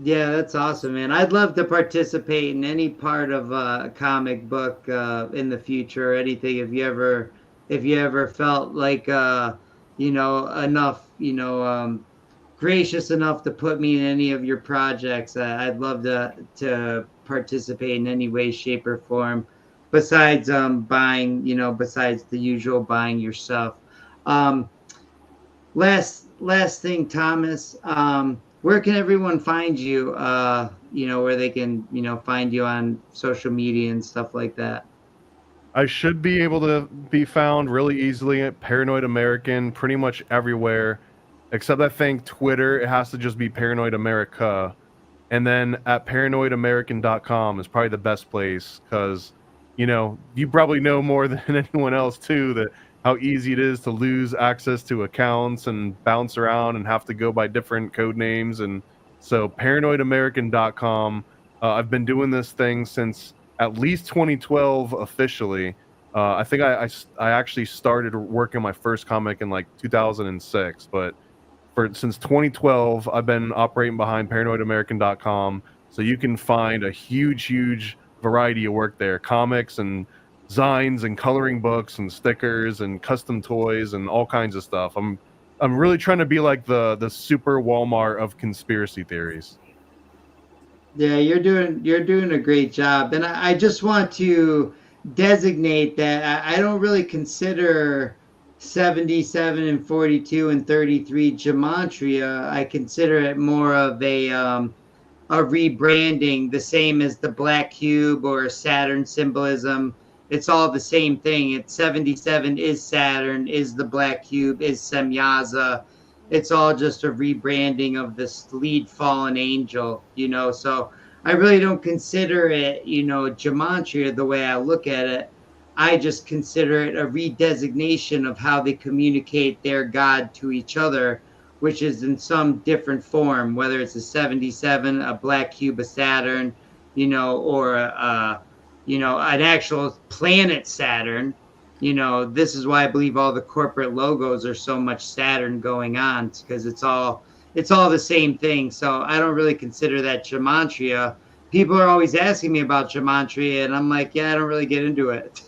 Yeah, that's awesome, man. I'd love to participate in any part of a comic book in the future or anything. If you ever felt like enough, gracious enough to put me in any of your projects, I'd love to participate in any way, shape, or form. Besides buying, besides the usual buying your stuff. Last thing, Thomas. Where can everyone find you? Where they can, find you on social media and stuff like that. I should be able to be found really easily at Paranoid American pretty much everywhere, except I think Twitter, it has to just be Paranoid America. And then at paranoidamerican.com is probably the best place because, you probably know more than anyone else too that how easy it is to lose access to accounts and bounce around and have to go by different code names. And so paranoidamerican.com, I've been doing this thing since at least 2012 officially. I think I actually started working my first comic in like 2006, but since 2012, I've been operating behind paranoidamerican.com, so you can find a huge variety of work there, comics and zines and coloring books and stickers and custom toys and all kinds of stuff. I'm really trying to be like the super Walmart of conspiracy theories. Yeah, you're doing a great job, and I just want to designate that I don't really consider 77 and 42 and 33 gematria. I consider it more of a rebranding, the same as the black cube or Saturn symbolism. It's all the same thing. It's 77 is Saturn, is the black cube, is Semyaza. It's all just a rebranding of this lead fallen angel, So I really don't consider it, gematria the way I look at it. I just consider it a redesignation of how they communicate their God to each other, which is in some different form, whether it's a 77, a black cube of Saturn, or an actual planet Saturn. This is why I believe all the corporate logos are so much Saturn going on, because it's all the same thing. So I don't really consider that gematria. People are always asking me about gematria, and I'm like, yeah, I don't really get into it.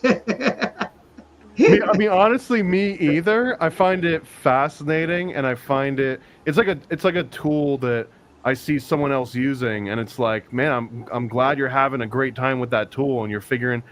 I mean, honestly, me either. I find it fascinating, and I find it's like a tool that I see someone else using, and it's like, man, I'm glad you're having a great time with that tool, and you're figuring,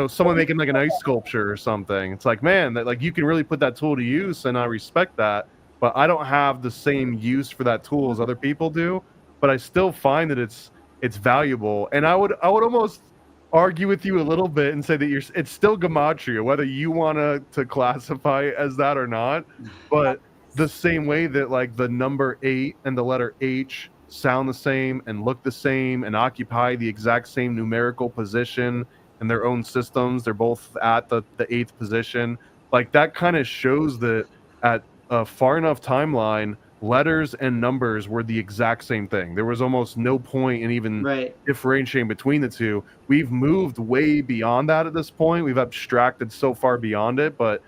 someone making like an ice sculpture or something. It's like, man, that like you can really put that tool to use, and I respect that. But I don't have the same use for that tool as other people do. But I still find that it's valuable, and I would almost argue with you a little bit and say that it's still gematria, whether you want to classify it as that or not. But the same way that like the number 8 and the letter H sound the same and look the same and occupy the exact same numerical position in their own systems, they're both at the 8th position. Like that kind of shows that at a far enough timeline, letters and numbers were the exact same thing. There was almost no point in even differentiating between the two. We've moved way beyond that at this point. We've abstracted so far beyond it, but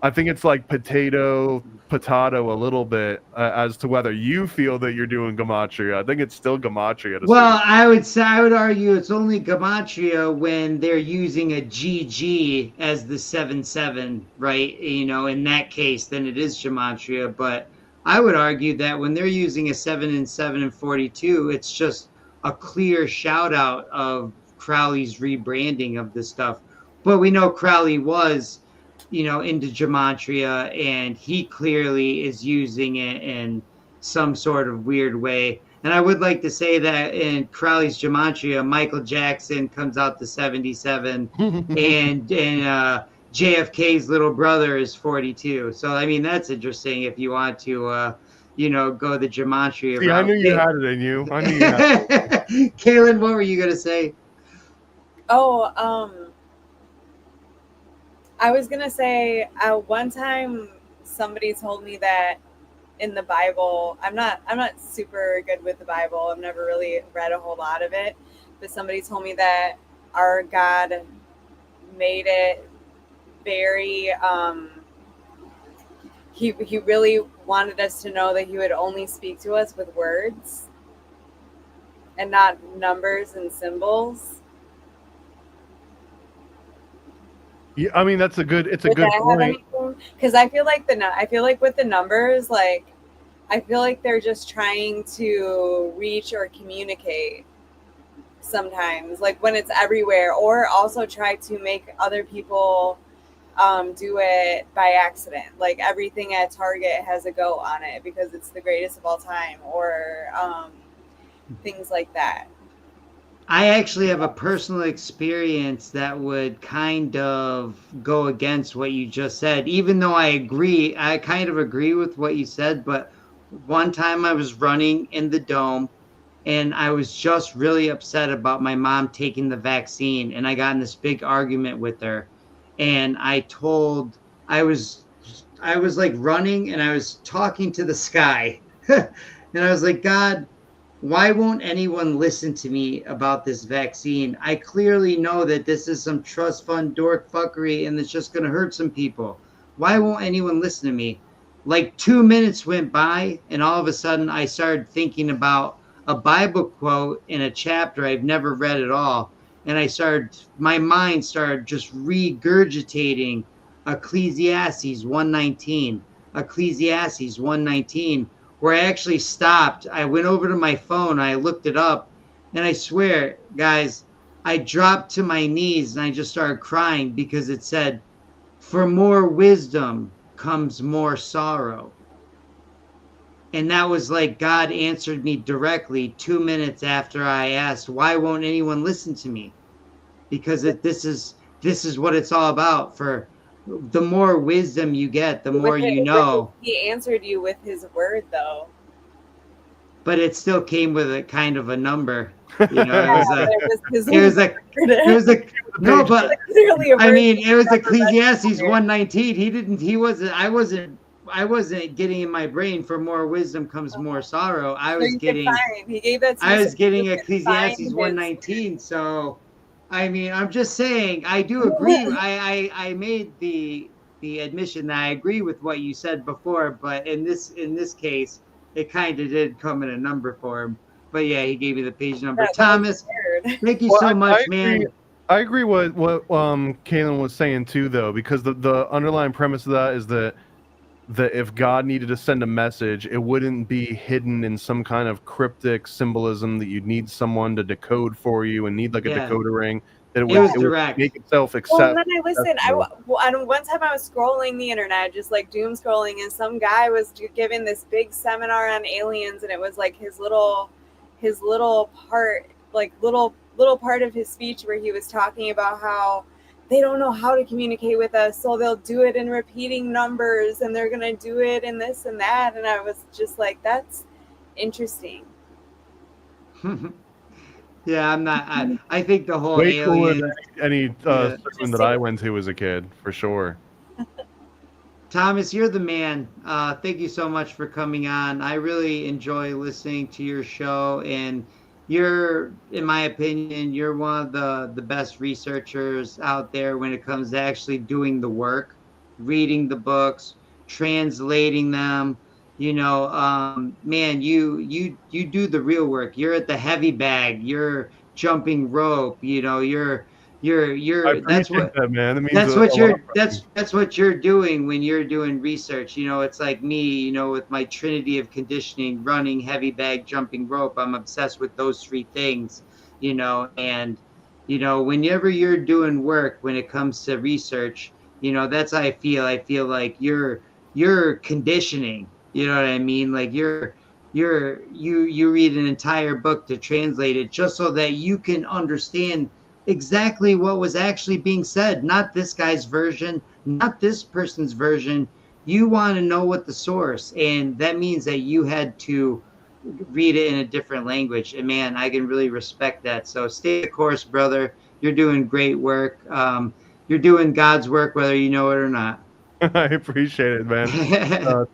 I think it's like potato a little bit as to whether you feel that you're doing gematria. I think it's still gematria. Well, I would argue it's only gematria when they're using a GG as the 77, right? In that case, then it is gematria. But I would argue that when they're using a 7 and 7 and 42, it's just a clear shout out of Crowley's rebranding of this stuff. But we know Crowley was, into gematria, and he clearly is using it in some sort of weird way. And I would like to say that in Crowley's gematria, Michael Jackson comes out to 77, and JFK's little brother is 42. So I mean that's interesting if you want to go the gematria See, I route. knew you had it in you. I knew you had it. Kaylin, what were you gonna say? Oh, I was gonna say one time somebody told me that in the Bible, I'm not super good with the Bible. I've never really read a whole lot of it, but somebody told me that our God made it very he really wanted us to know that he would only speak to us with words and not numbers and symbols. Yeah, I mean that's a good. It's a good point. Because I feel like with the numbers, like I feel like they're just trying to reach or communicate sometimes, like when it's everywhere, or also try to make other people do it by accident. Like everything at Target has a goat on it because it's the greatest of all time, or things like that. I actually have a personal experience that would kind of go against what you just said, even though I kind of agree with what you said. But one time I was running in the dome and I was just really upset about my mom taking the vaccine. And I got in this big argument with her. And I was, I was like running and I was talking to the sky. And I was like, God, why won't anyone listen to me about this vaccine? I clearly know that this is some trust fund dork fuckery and it's just going to hurt some people. Why won't anyone listen to me? Like 2 minutes went by, and all of a sudden I started thinking about a Bible quote in a chapter I've never read at all. And my mind started just regurgitating Ecclesiastes 119, Ecclesiastes 119, where I actually stopped. I went over to my phone, I looked it up, and I swear, guys, I dropped to my knees and I just started crying because it said, "For more wisdom comes more sorrow." And that was like God answered me directly 2 minutes after I asked, "Why won't anyone listen to me?" Because this is what it's all about. For the more wisdom you get, the more you know. He answered you with his word, though. But it still came with a kind of a number. You know, it was no, but I mean, it was Ecclesiastes read. 119. I wasn't getting in my brain for more wisdom comes more sorrow. He gave that to I was getting Ecclesiastes 119. So, I mean, I'm just saying, I do agree. I made the admission that I agree with what you said before, but in this case, it kind of did come in a number for him. But yeah, he gave me the page number. Yeah, Thomas, thank you so much, man. I agree what Kaylin was saying too, though, because the underlying premise of that is that if God needed to send a message, it wouldn't be hidden in some kind of cryptic symbolism that you'd need someone to decode for you and need like a decoder ring. That it would make itself accept. Well, then I listened. One time I was scrolling the internet, just like doom scrolling, and some guy was giving this big seminar on aliens, and it was like his little part, like little part of his speech where he was talking about how they don't know how to communicate with us, so they'll do it in repeating numbers, and they're gonna do it in this and that. And I was just like, that's interesting. Yeah, I'm not. I think the whole way cooler alien. than any sermon that I went to as a kid, for sure. Thomas, you're the man. Thank you so much for coming on. I really enjoy listening to your show, and you're, in my opinion, you're one of the best researchers out there when it comes to actually doing the work, reading the books, translating them. You know, man, you do the real work. You're at the heavy bag. You're jumping rope. You know, you're that's what that, man. It means that's what you're doing when you're doing research. You know, it's like me, you know, with my trinity of conditioning, running, heavy bag, jumping rope. I'm obsessed with those three things, you know, and you know, whenever you're doing work when it comes to research, you know, that's how I feel. I feel like you're conditioning, you know what I mean? Like you read an entire book to translate it just so that you can understand exactly what was actually being said, not this guy's version, not this person's version. You want to know what the source, and that means that you had to read it in a different language. And man, I can really respect that. So stay the course, brother. You're doing great work. You're doing God's work, whether you know it or not. I appreciate it, man.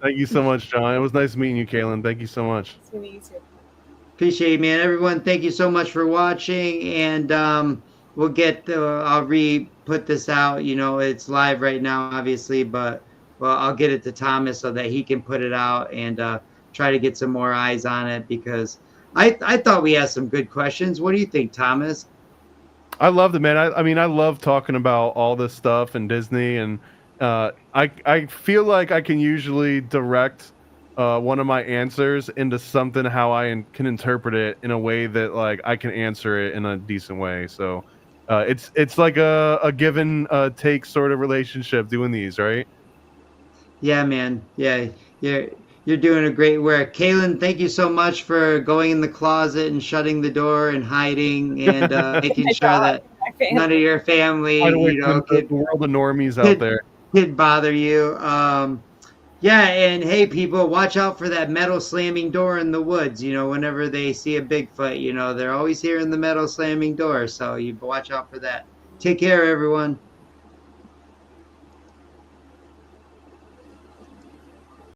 Thank you so much, John. It was nice meeting you, Kaylin. Thank you so much. It's gonna be easier. Appreciate it, man. Everyone, thank you so much for watching. And we'll get, I'll put this out. You know, it's live right now, obviously, but well, I'll get it to Thomas so that he can put it out and try to get some more eyes on it, because I thought we had some good questions. What do you think, Thomas? I loved it, man. I mean, I love talking about all this stuff and Disney, and I feel like I can usually direct one of my answers into something how I can interpret it in a way that like I can answer it in a decent way. So it's like a give and take sort of relationship doing these, right? Yeah, man. Yeah, you're doing a great work. Kaylin, thank you so much for going in the closet and shutting the door and hiding and making My sure dog, that my family. none of your family, By the way, you from know, the world of normies out could there. could bother you. Yeah, and hey, people, watch out for that metal slamming door in the woods. You know, whenever they see a Bigfoot, you know, they're always hearing the metal slamming door. So you watch out for that. Take care, everyone.